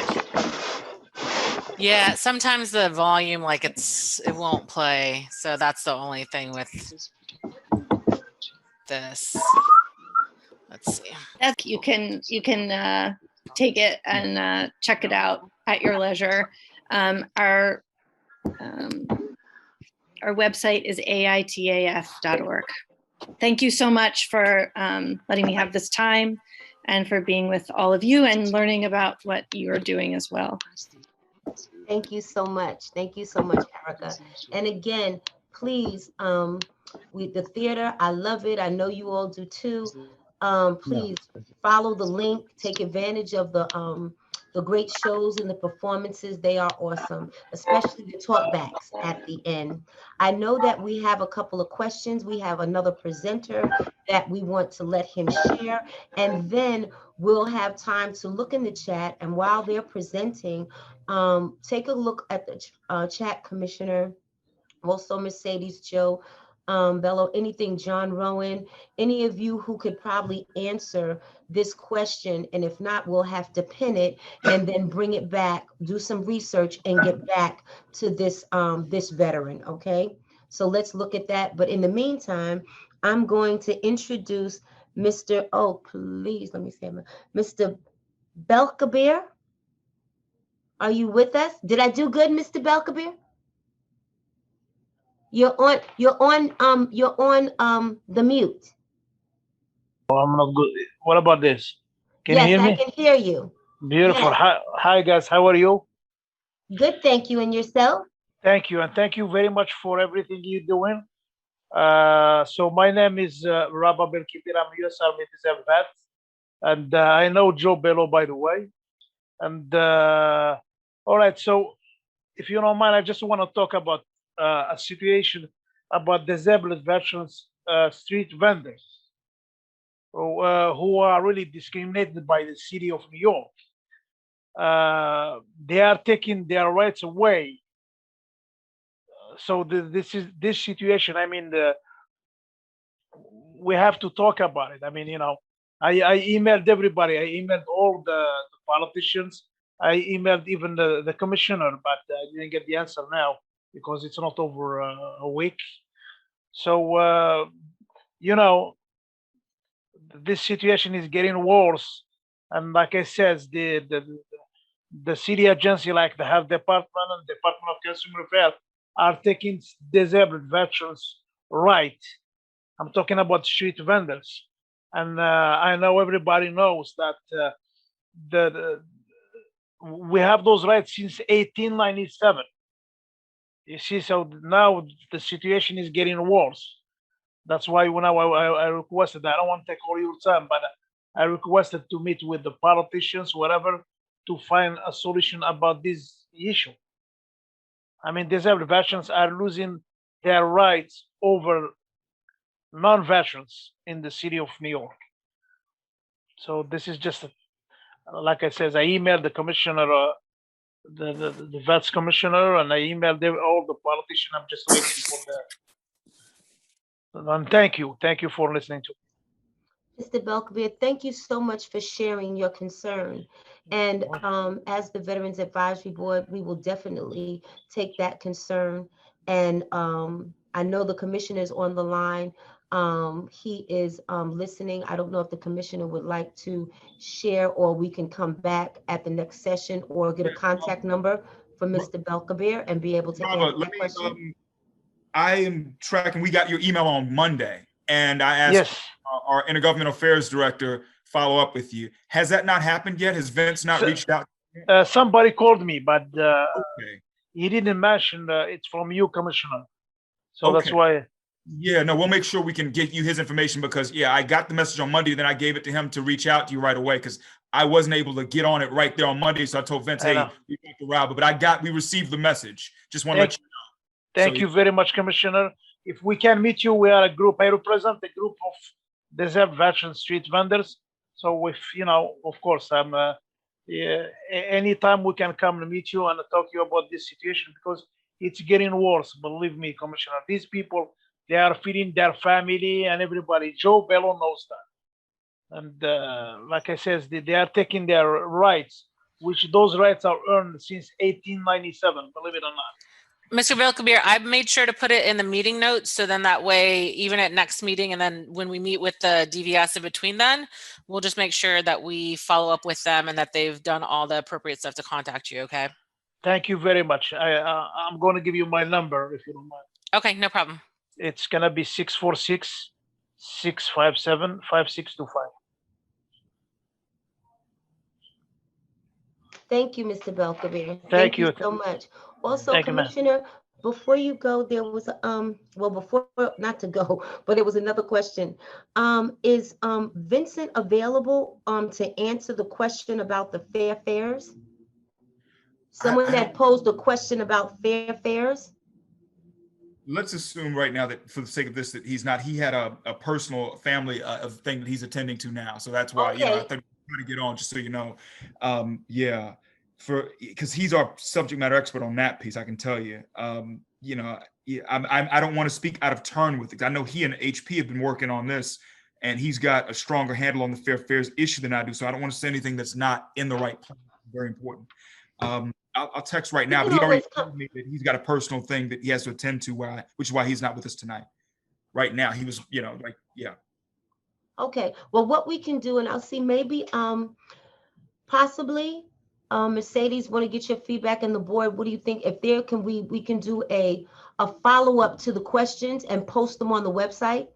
Yeah, sometimes the volume, like it won't play. So that's the only thing with this. Let's see. You can take it and check it out at your leisure. Our website is aitaf.org. Thank you so much for letting me have this time and for being with all of you and learning about what you're doing as well. Thank you so much. Thank you so much, Erica. And again, please, with the theater, I love it. I know you all do too. Please follow the link, take advantage of the great shows and the performances. They are awesome, especially the talkbacks at the end. I know that we have a couple of questions. We have another presenter that we want to let him share, and then we'll have time to look in the chat. And while they're presenting, take a look at the chat, Commissioner. Also, Mercedes, Joe, Bello, anything, John Rowan, any of you who could probably answer this question. And if not, we'll have to pin it and then bring it back, do some research and get back to this, this veteran, okay? So let's look at that. But in the meantime, I'm going to introduce Mr. Oh, please, let me say, Mr. Belkabir. Are you with us? Did I do good, Mr. Belkabir? You're on the mute. Oh, I'm not good. What about this? Can you Yes, hear I me? can hear you. Beautiful. Yes. Hi guys, how are you? Good, thank you. And yourself? Thank you, and thank you very much for everything you're doing. So my name is Rabah Belkibir. I'm U.S. Army Reserve vet, and I know Joe Bello, by the way. And all right, so if you don't mind, I just want to talk about a situation about disabled veterans, street vendors, who are really discriminated by the city of New York. They are taking their rights away. So this situation. I mean, we have to talk about it. I mean, I emailed everybody. I emailed all the politicians. I emailed even the commissioner, but I didn't get the answer now because it's not over a week. So this situation is getting worse, and like I said, the city agency, like the health department and Department of Consumer Affairs, are taking disabled veterans' right. I'm talking about street vendors, and I know everybody knows that we have those rights since 1897. You see, so now the situation is getting worse. That's why when I requested, I don't want to take all your time, but I requested to meet with the politicians, whatever, to find a solution about this issue. I mean, disabled veterans are losing their rights over non-veterans in the city of New York. So this is just, like I said, I emailed the commissioner, the vets commissioner, and I emailed all the politicians. I'm just waiting for the. And thank you for listening to me. Mr. Belkabir, thank you so much for sharing your concern. And as the Veterans Advisory Board, we will definitely take that concern. And I know the commissioner is on the line. He is listening. I don't know if the commissioner would like to share, or we can come back at the next session or get a contact number for Mr. Belkabir and be able to answer the question. I am tracking. We got your email on Monday, and I asked our Intergovernmental Affairs Director follow up with you. Has that not happened yet? Has Vince not reached out? Somebody called me, but he didn't mention it's from you, Commissioner. So that's why. Yeah, no, we'll make sure we can get you his information, because I got the message on Monday, then I gave it to him to reach out to you right away, because I wasn't able to get on it right there on Monday. So I told Vince, hey, we got the Rob, but we received the message. Just want to let you know. Thank you very much, Commissioner. If we can meet you, we are a group. I represent a group of disabled veteran street vendors. So if, of course, I'm anytime we can come and meet you and talk to you about this situation, because it's getting worse. Believe me, Commissioner. These people, they are feeding their family and everybody. Joe Bello knows that. And like I said, they are taking their rights which those rights are earned since 1897, believe it or not. Mr. Belkabir, I've made sure to put it in the meeting notes, so then that way, even at next meeting, and then when we meet with the DVS in between then, we'll just make sure that we follow up with them and that they've done all the appropriate stuff to contact you, okay? Thank you very much. I'm going to give you my number if you don't mind. Okay, no problem. It's going to be 646-657-5625. Thank you, Mr. Belkabir. Thank you so much. Also, Thank you, ma'am. Commissioner, before you go, there was well, before not to go, but there was another question. Is Vincent available to answer the question about the fair fares? Someone that posed a question about fair fares. Let's assume right now that for the sake of this, that he's not, he had a personal family thing that he's attending to now. So that's why, you know, I think I'm trying to get on, just so you know. Yeah, because he's our subject matter expert on that piece, I can tell you. You know, yeah, I don't want to speak out of turn with it. I know he and HP have been working on this, and he's got a stronger handle on the fair fares issue than I do. So I don't want to say anything that's not in the right place. Very important. I'll text right now, but he already told me that he's got a personal thing that he has to attend to, which is why he's not with us tonight. Right now, he was, you know, like, yeah. Okay, well, what we can do, and I'll see maybe possibly Mercedes, want to get your feedback on the board. What do you think? If there can we can do a follow-up to the questions and post them on the website.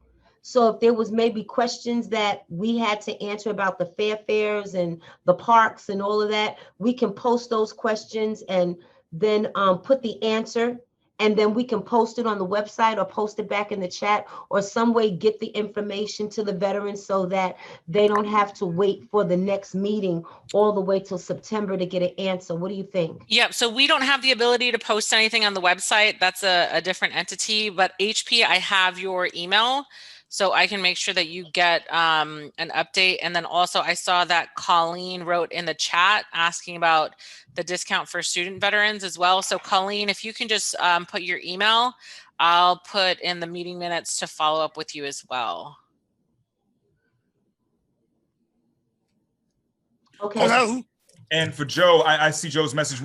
So if there was maybe questions that we had to answer about the fair fares and the parks and all of that, we can post those questions and then put the answer, and then we can post it on the website or post it back in the chat, or some way get the information to the veterans so that they don't have to wait for the next meeting all the way till September to get an answer. What do you think? Yeah, so we don't have the ability to post anything on the website. That's a different entity, but HP, I have your email, so I can make sure that you get an update. And then also I saw that Colleen wrote in the chat asking about the discount for student veterans as well. So Colleen, if you can just put your email, I'll put in the meeting minutes to follow up with you as well. Okay. Hello. And for Joe, I see Joe's message.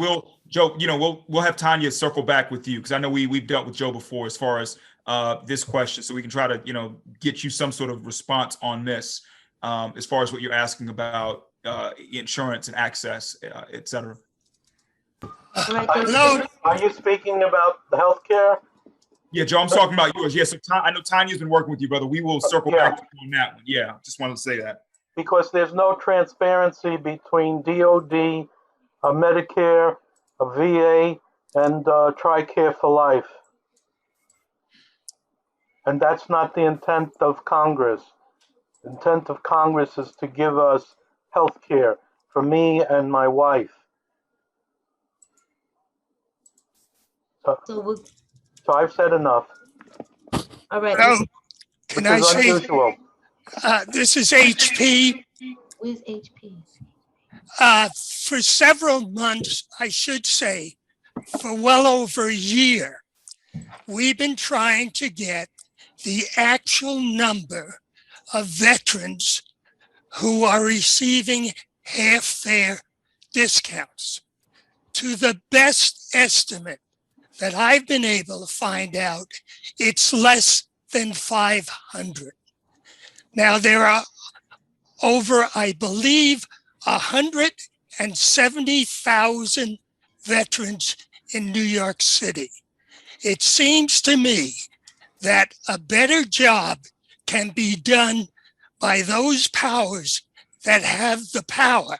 Joe, you know, we'll have Tanya circle back with you, because I know we've dealt with Joe before as far as this question, so we can try to, you know, get you some sort of response on this, as far as what you're asking about insurance and access, et cetera. Hello. Are you speaking about the healthcare? Yeah, Joe, I'm talking about yours. Yes, yeah, so I know Tanya's been working with you, brother. We will circle back on that one. Yeah, just wanted to say that. Because there's no transparency between DOD, Medicare, VA, and TRICARE for Life. And that's not the intent of Congress. The intent of Congress is to give us health care for me and my wife. So I've said enough. All right. Hello. Can I say, unusual. This is HP. Where's HP? For several months, I should say, for well over a year, we've been trying to get the actual number of veterans who are receiving half-fare discounts. To the best estimate that I've been able to find out, it's less than 500. Now, there are over, I believe, 170,000 veterans in New York City. It seems to me that a better job can be done by those powers that have the power,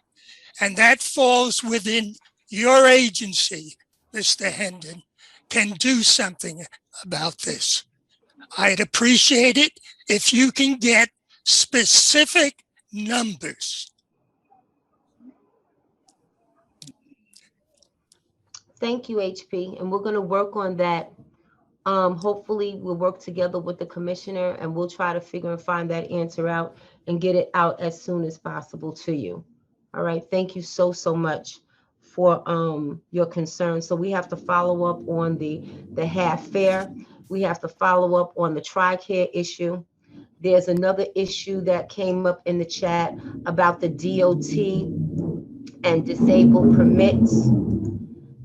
and that falls within your agency, Mr. Hendon, can do something about this. I'd appreciate it if you can get specific numbers. Thank you, HP, and we're going to work on that. Hopefully we'll work together with the commissioner, and we'll try to figure and find that answer out and get it out as soon as possible to you. All right, thank you so much for your concern. So we have to follow up on the half fare. We have to follow up on the TRICARE issue. There's another issue that came up in the chat about the DOT and disabled permits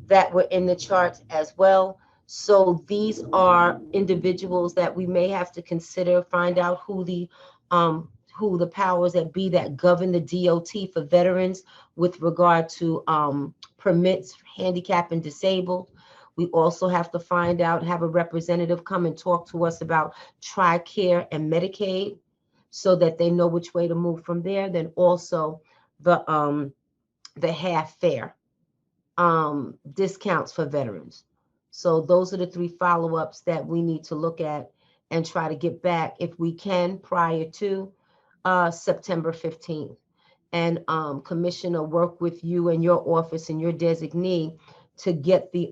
that were in the charts as well. So these are individuals that we may have to consider, find out who the powers that be that govern the DOT for veterans with regard to permits, handicap and disabled. We also have to find out, have a representative come and talk to us about TRICARE and Medicaid so that they know which way to move from there. Then also the half fare discounts for veterans. So those are the 3 follow-ups that we need to look at and try to get back if we can prior to September 15th. And Commissioner, work with you and your office and your designee to get the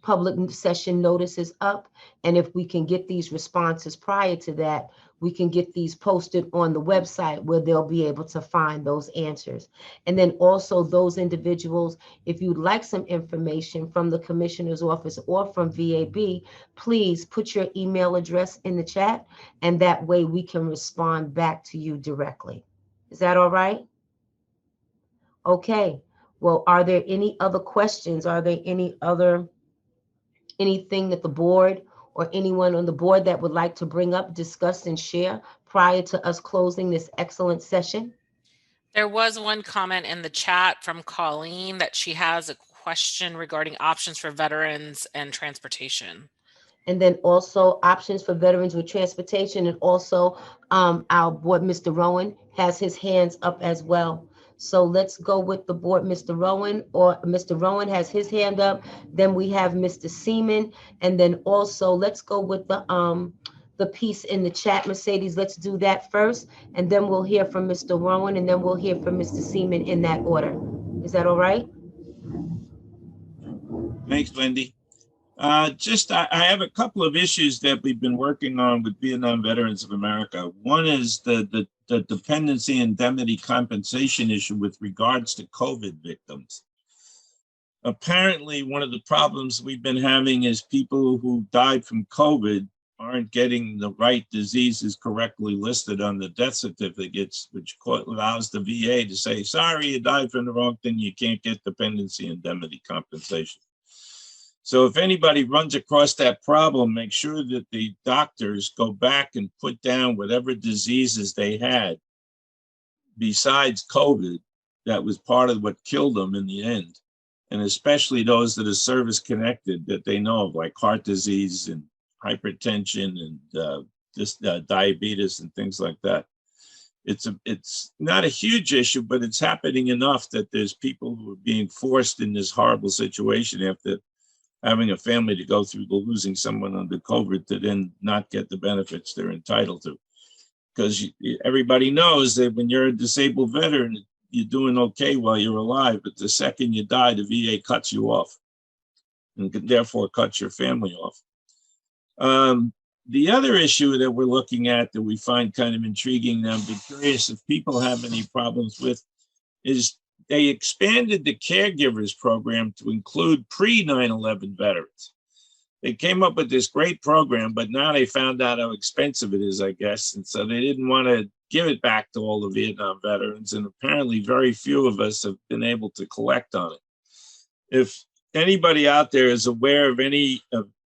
public session notices up. And if we can get these responses prior to that, we can get these posted on the website where they'll be able to find those answers. And then also those individuals, if you'd like some information from the commissioner's office or from VAB, please put your email address in the chat, and that way we can respond back to you directly. Is that all right? Okay. Well, are there any other questions? Are there anything that the board or anyone on the board that would like to bring up, discuss, and share prior to us closing this excellent session? There was one comment in the chat from Colleen that she has a question regarding options for veterans and transportation. And then also options for veterans with transportation, and also our board, Mr. Rowan, has his hands up as well. So let's go with the board, Mr. Rowan, or Mr. Rowan has his hand up. Then we have Mr. Seaman, and then also let's go with the piece in the chat, Mercedes. Let's do that first, and then we'll hear from Mr. Rowan, and then we'll hear from Mr. Seaman in that order. Is that all right? Thanks, Wendy. I have a couple of issues that we've been working on with Vietnam Veterans of America. One is the dependency indemnity compensation issue with regards to COVID victims. Apparently, one of the problems we've been having is people who died from COVID aren't getting the right diseases correctly listed on the death certificates, which allows the VA to say, sorry, you died from the wrong thing, you can't get dependency indemnity compensation. So if anybody runs across that problem, make sure that the doctors go back and put down whatever diseases they had besides COVID that was part of what killed them in the end. And especially those that are service connected that they know of, like heart disease and hypertension and diabetes and things like that. It's not a huge issue, but it's happening enough that there's people who are being forced in this horrible situation after having a family to go through losing someone under COVID to then not get the benefits they're entitled to. Because everybody knows that when you're a disabled veteran, you're doing okay while you're alive, but the second you die, the VA cuts you off and therefore cuts your family off. The other issue that we're looking at that we find kind of intriguing, and I'm curious if people have any problems with, is they expanded the caregivers program to include pre-9/11 veterans. They came up with this great program, but now they found out how expensive it is, I guess. And so they didn't want to give it back to all the Vietnam veterans. And apparently very few of us have been able to collect on it. If anybody out there is aware of any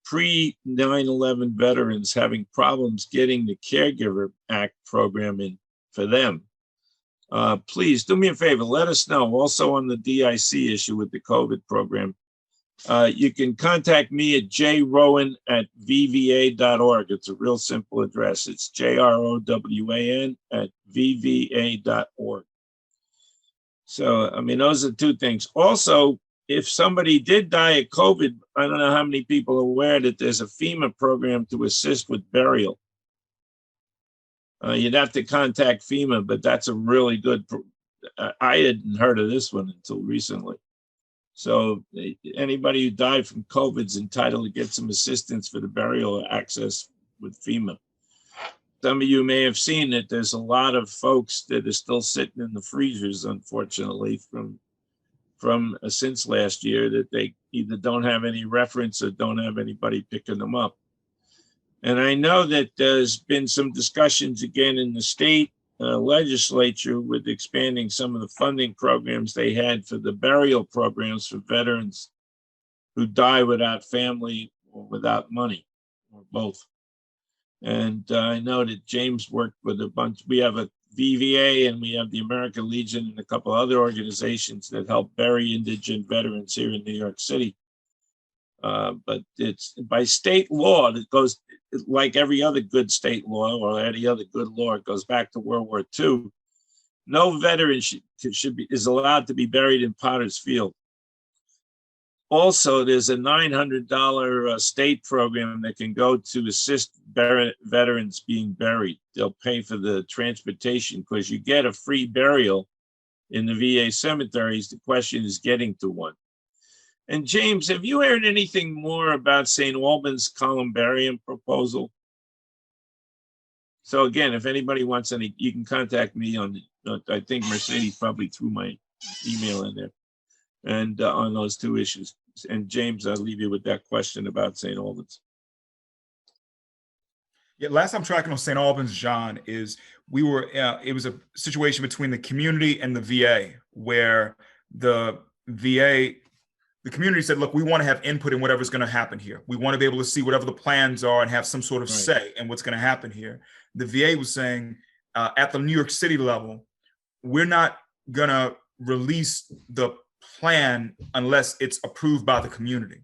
pre-9/11 veterans having problems getting the Caregiver Act program in for them, please do me a favor, let us know. Also on the DIC issue with the COVID program, you can contact me at jrowan@vva.org. It's a real simple address. It's JROWAN@vva.org. So, I mean, those are 2 things. Also, if somebody did die of COVID, I don't know how many people are aware that there's a FEMA program to assist with burial. You'd have to contact FEMA, but that's a really good, I hadn't heard of this one until recently. So anybody who died from COVID is entitled to get some assistance for the burial access with FEMA. Some of you may have seen that there's a lot of folks that are still sitting in the freezers, unfortunately, from since last year, that they either don't have any reference or don't have anybody picking them up. And I know that there's been some discussions again in the state legislature with expanding some of the funding programs they had for the burial programs for veterans who die without family or without money, or both. And I know that James worked with a bunch. We have a VVA and we have the American Legion and a couple other organizations that help bury indigent veterans here in New York City. But it's by state law, it goes like every other good state law or any other good law, it goes back to World War II. No veteran is allowed to be buried in Potter's Field. Also, there's a $900 state program that can go to assist veterans being buried. They'll pay for the transportation because you get a free burial in the VA cemeteries. The question is getting to one. And James, have you heard anything more about St. Albans columbarium proposal? So again, if anybody wants any, you can contact me on, I think Mercedes probably threw my email in there, and on those two issues. And James, I'll leave you with that question about St. Albans. Yeah, last I'm tracking on St. Albans, John, is we were, it was a situation between the community and the VA where the community said, look, we want to have input in whatever's going to happen here. We want to be able to see whatever the plans are and have some sort of say in what's going to happen here. The VA was saying at the New York City level, we're not going to release the plan unless it's approved by the community.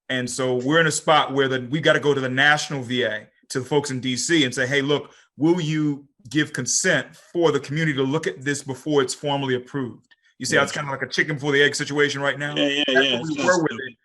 And so we're in a spot where we got to go to the national VA, to the folks in DC and say, hey, look, will you give consent for the community to look at this before it's formally approved? You see how it's kind of like a chicken before the egg situation right now? Yeah. That's what we were with it.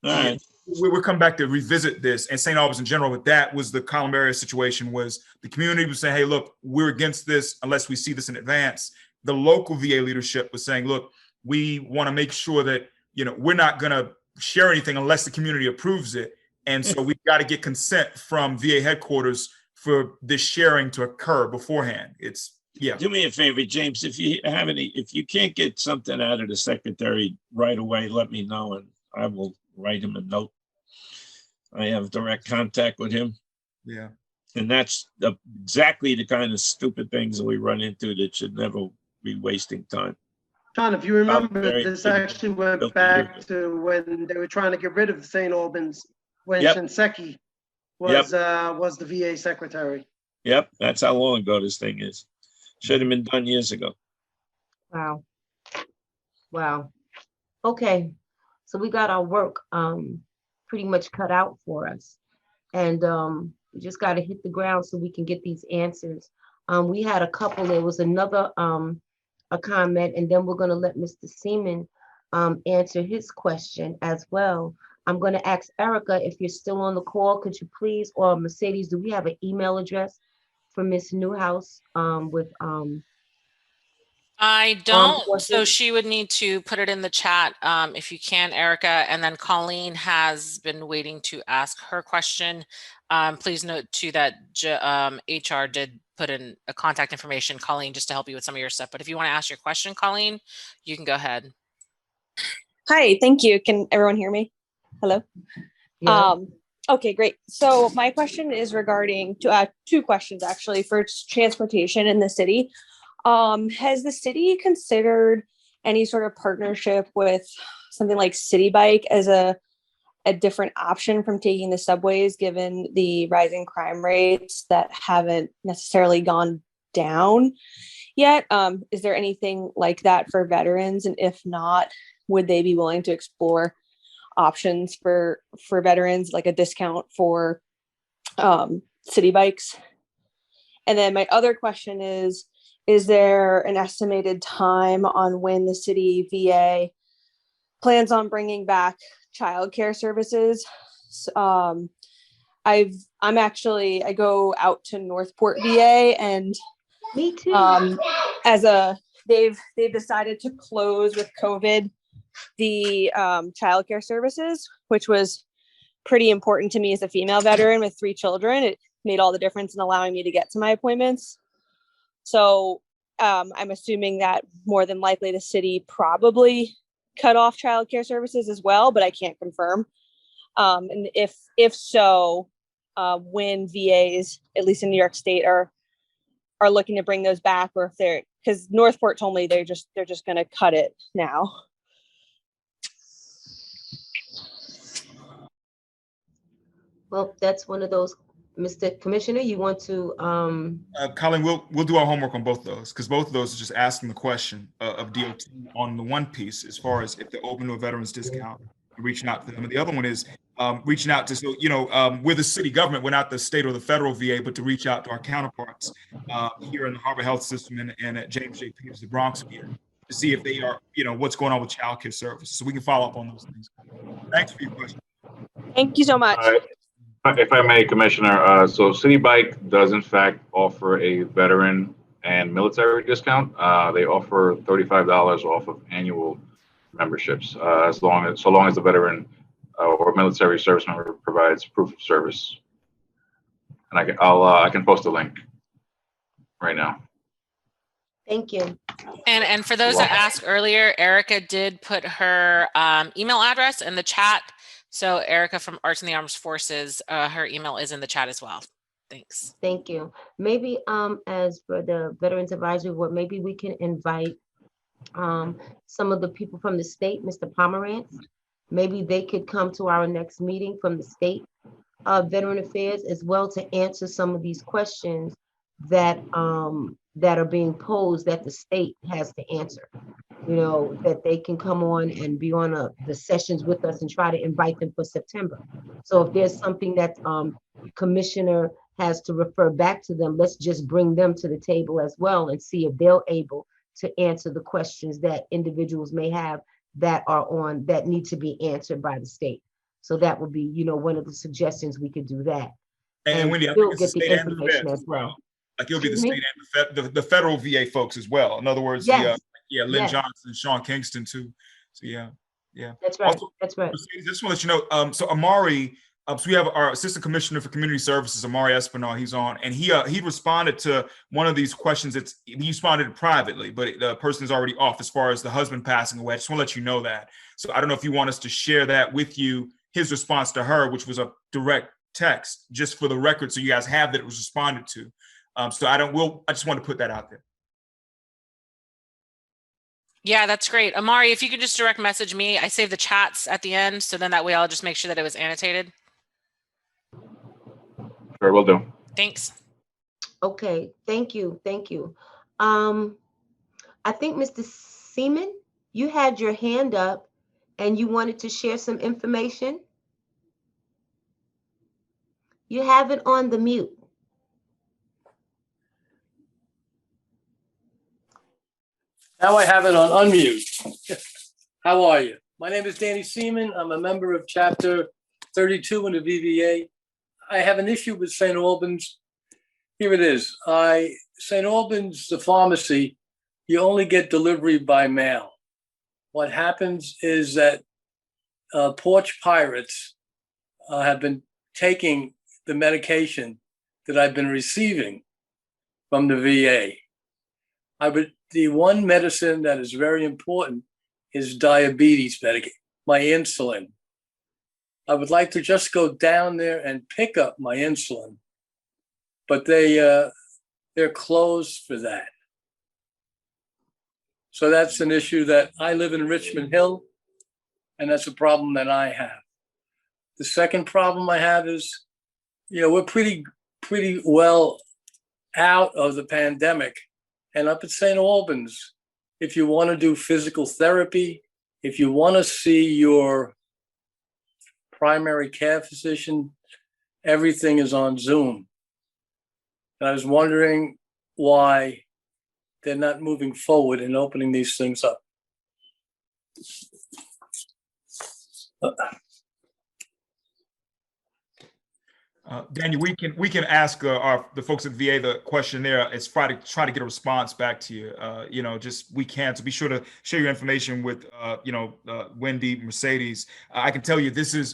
All right. We'll come back to revisit this. And St. Albans in general, but that was the columbarium situation, was the community was saying, hey, look, we're against this unless we see this in advance. The local VA leadership was saying, look, we want to make sure that, we're not going to share anything unless the community approves it. And so we've got to get consent from VA headquarters for this sharing to occur beforehand. Do me a favor, James, if you can't get something out of the secretary right away, let me know and I will write him a note. I have direct contact with him. Yeah. And that's exactly the kind of stupid things that we run into that should never be wasting time. John, if you remember, this actually went back to when they were trying to get rid of St. Albans, when Shinseki was the VA secretary. Yep, that's how long ago this thing is. Should have been done years ago. Wow. Okay, so we got our work pretty much cut out for us, and we just got to hit the ground so we can get these answers. We had a couple. There was another a comment, and then we're going to let Mr. Seaman answer his question as well. I'm going to ask Erica, if you're still on the call, could you please, or Mercedes, do we have an email address for Miss Newhouse with I don't, so she would need to put it in the chat if you can, Erica. And then Colleen has been waiting to ask her question. Please note too that HR did put in a contact information, Colleen, just to help you with some of your stuff. But if you want to ask your question, Colleen, you can go ahead. Hi, thank you. Can everyone hear me? Hello? Yeah. Okay, great. So my question is regarding two questions actually. First, transportation in the city. Has the city considered any sort of partnership with something like City Bike as a different option from taking the subways, given the rising crime rates that haven't necessarily gone down yet? Is there anything like that for veterans? And if not, would they be willing to explore options for veterans, like a discount for City Bikes? And then my other question is there an estimated time on when the city VA plans on bringing back childcare services? I go out to Northport VA, and me too. They've decided to close with COVID the childcare services, which was pretty important to me as a female veteran with 3 children. It made all the difference in allowing me to get to my appointments. So I'm assuming that more than likely the city probably cut off childcare services as well, but I can't confirm. And if so, when VAs, at least in New York State, are are looking to bring those back, or if they're, because Northport told me they're just going to cut it now. Well, that's one of those, Mr. Commissioner, you want to, Colin, we'll do our homework on both of those, because both of those are just asking the question of DOT on the one piece, as far as if they're open to a veterans discount and reaching out to them. And the other one is reaching out to, so, we're the city government, we're not the state or the federal VA, but to reach out to our counterparts here in the Harbor Health System and at James J. Peters, the Bronx here, to see if they are, what's going on with child care services. So we can follow up on those things. Thanks for your question. Thank you so much. If I may, Commissioner, so City Bike does in fact offer a veteran and military discount. They offer $35 off of annual memberships, so long as the veteran or military service member provides proof of service. And I can post a link right now. thank you. And for those that asked earlier, Erica did put her email address in the chat. So Erica from Arts in the Armed Forces, her email is in the chat as well. Thanks. Thank you. Maybe as for the Veterans Advisory Board, maybe we can invite some of the people from the state, Mr. Pomerantz. Maybe they could come to our next meeting from the state Veteran Affairs as well, to answer some of these questions that that are being posed that the state has to answer. That they can come on and be on the sessions with us and try to invite them for September. So if there's something that Commissioner has to refer back to them, let's just bring them to the table as well and see if they're able to answer the questions that individuals may have that need to be answered by the state. So that would be, one of the suggestions. We could do that. And Wendy, I still think it's get the the state and the information feds as well. Like it'll be the Excuse state and the federal VA folks as well. In other words, Yes. Lynn Yes. Johnson, Sean Kingston too. So yeah. That's right. Also, That's right. just want to let you know. So Amari, so we have our Assistant Commissioner for Community Services, Amari Espinal. He's on, and he responded to one of these questions. He responded privately, but the person is already off as far as the husband passing away. I just want to let you know that. So I don't know if you want us to share that with you, his response to her, which was a direct text, just for the record, so you guys have that it was responded to. So I just want to put that out there. Yeah, that's great. Amari, if you could just direct message me, I save the chats at the end. So then that way I'll just make sure that it was annotated. Sure, will do. Thanks. Okay, thank you. Thank you. I think Mr. Seaman, you had your hand up and you wanted to share some information. You have it on the mute. Now I have it on unmute. How are you? My name is Danny Seaman. I'm a member of Chapter 32 in the VVA. I have an issue with St. Albans. Here it is. St. Albans, the pharmacy, you only get delivery by mail. What happens is that porch pirates have been taking the medication that I've been receiving from the VA. The one medicine that is very important is diabetes medication, my insulin. I would like to just go down there and pick up my insulin, but they're closed for that. So that's an issue that I live in Richmond Hill, and that's a problem that I have. The second problem I have is, we're pretty well out of the pandemic. And up at St. Albans, if you want to do physical therapy, if you want to see your primary care physician, everything is on Zoom. And I was wondering why they're not moving forward and opening these things up. Daniel, we can ask the folks at VA the question there. It's try to get a response back to you. We can. So be sure to share your information with Wendy, Mercedes. I can tell you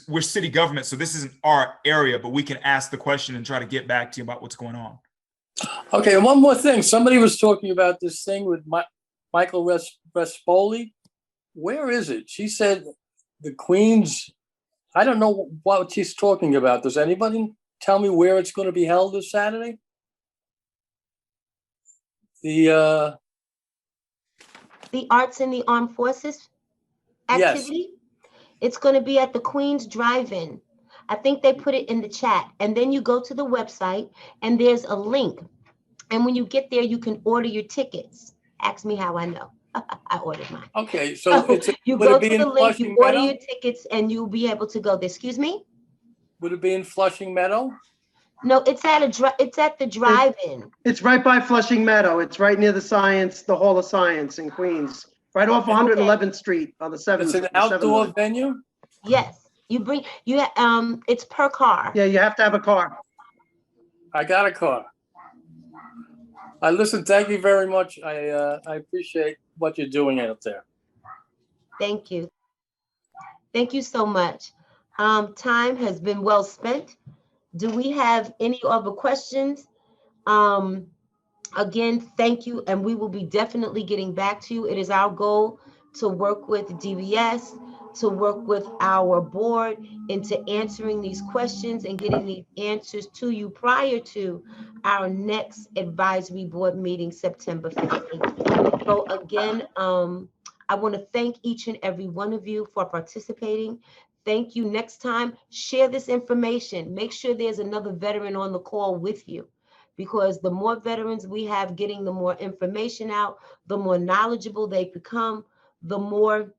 we're city government, so this isn't our area, but we can ask the question and try to get back to you about what's going on. Okay, and one more thing. Somebody was talking about this thing with Michael Respoli. Where is it? She said the Queen's. I don't know what she's talking about. Does anybody tell me where it's going to be held this Saturday? The The Arts in the Armed Forces yes. activity. It's going to be at the Queens Drive-In. I think they put it in the chat. And then you go to the website and there's a link. And when you get there, you can order your tickets. Ask me how I know. I ordered mine. Okay, so it's You would go it be to in the link, you Flushing order Meadow? your tickets, and you'll be able to go there. Excuse me? Would it be in Flushing Meadow? No, it's at the drive-in. It's right by Flushing Meadow. It's right near the Hall of Science in Queens, right off 111th Street on the 7th. It's an the 7th outdoor line. venue? Yes. It's per car. Yeah, you have to have a car. I got a car. Listen, thank you very much. I appreciate what you're doing out there. Thank you. Thank you so much. Time has been well spent. Do we have any other questions? Again, thank you, and we will be definitely getting back to you. It is our goal to work with DVS, to work with our board into answering these questions and getting these answers to you prior to our next advisory board meeting, September 15th. So again, I want to thank each and every one of you for participating. Thank you. Next time, share this information. Make sure there's another veteran on the call with you, because the more veterans we have getting the more information out, the more knowledgeable they become, the more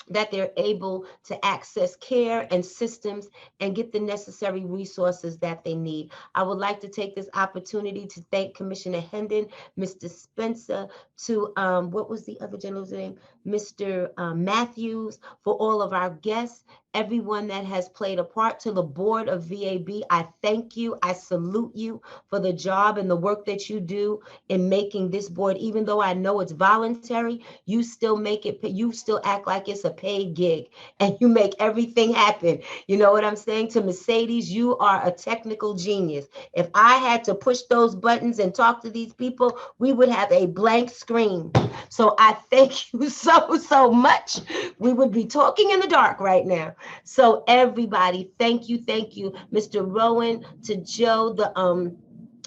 that they're able to access care and systems and get the necessary resources that they need. I would like to take this opportunity to thank Commissioner Hendon, Mr. Spencer, to what was the other gentleman's name? Mr. Matthews, for all of our guests, everyone that has played a part, to the board of VAB. I thank you. I salute you for the job and the work that you do in making this board. Even though I know it's voluntary, you still make it, you still act like it's a paid gig and you make everything happen. You know what I'm saying? To Mercedes, you are a technical genius. If I had to push those buttons and talk to these people, we would have a blank screen. So I thank you so much. We would be talking in the dark right now. So everybody, thank you, Mr. Rowan, to Joe,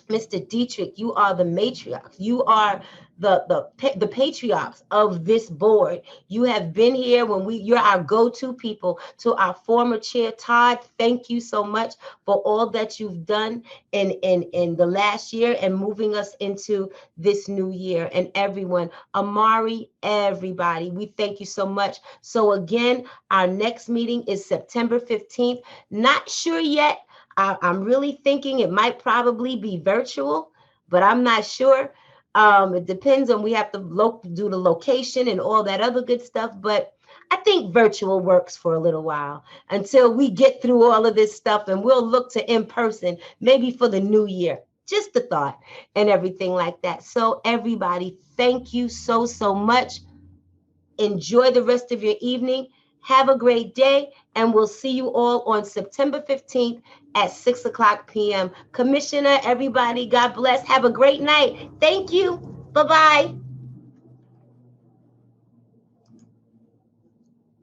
Mr. Dietrich, you are the matriarch. You are the patriarchs of this board. You have been here when you're our go-to people. To our former chair, Todd, thank you so much for all that you've done in the last year and moving us into this new year. And everyone, Amari, everybody, we thank you so much. So again, our next meeting is September 15th. Not sure yet. I'm really thinking it might probably be virtual, but I'm not sure. It depends on, we have to do the location and all that other good stuff, but I think virtual works for a little while until we get through all of this stuff, and we'll look to in person maybe for the new year. Just a thought and everything like that. So everybody, thank you so much. Enjoy the rest of your evening. Have a great day, and we'll see you all on September 15th at 6:00 p.m. Commissioner, everybody, God bless. Have a great night. Thank you. Bye-bye.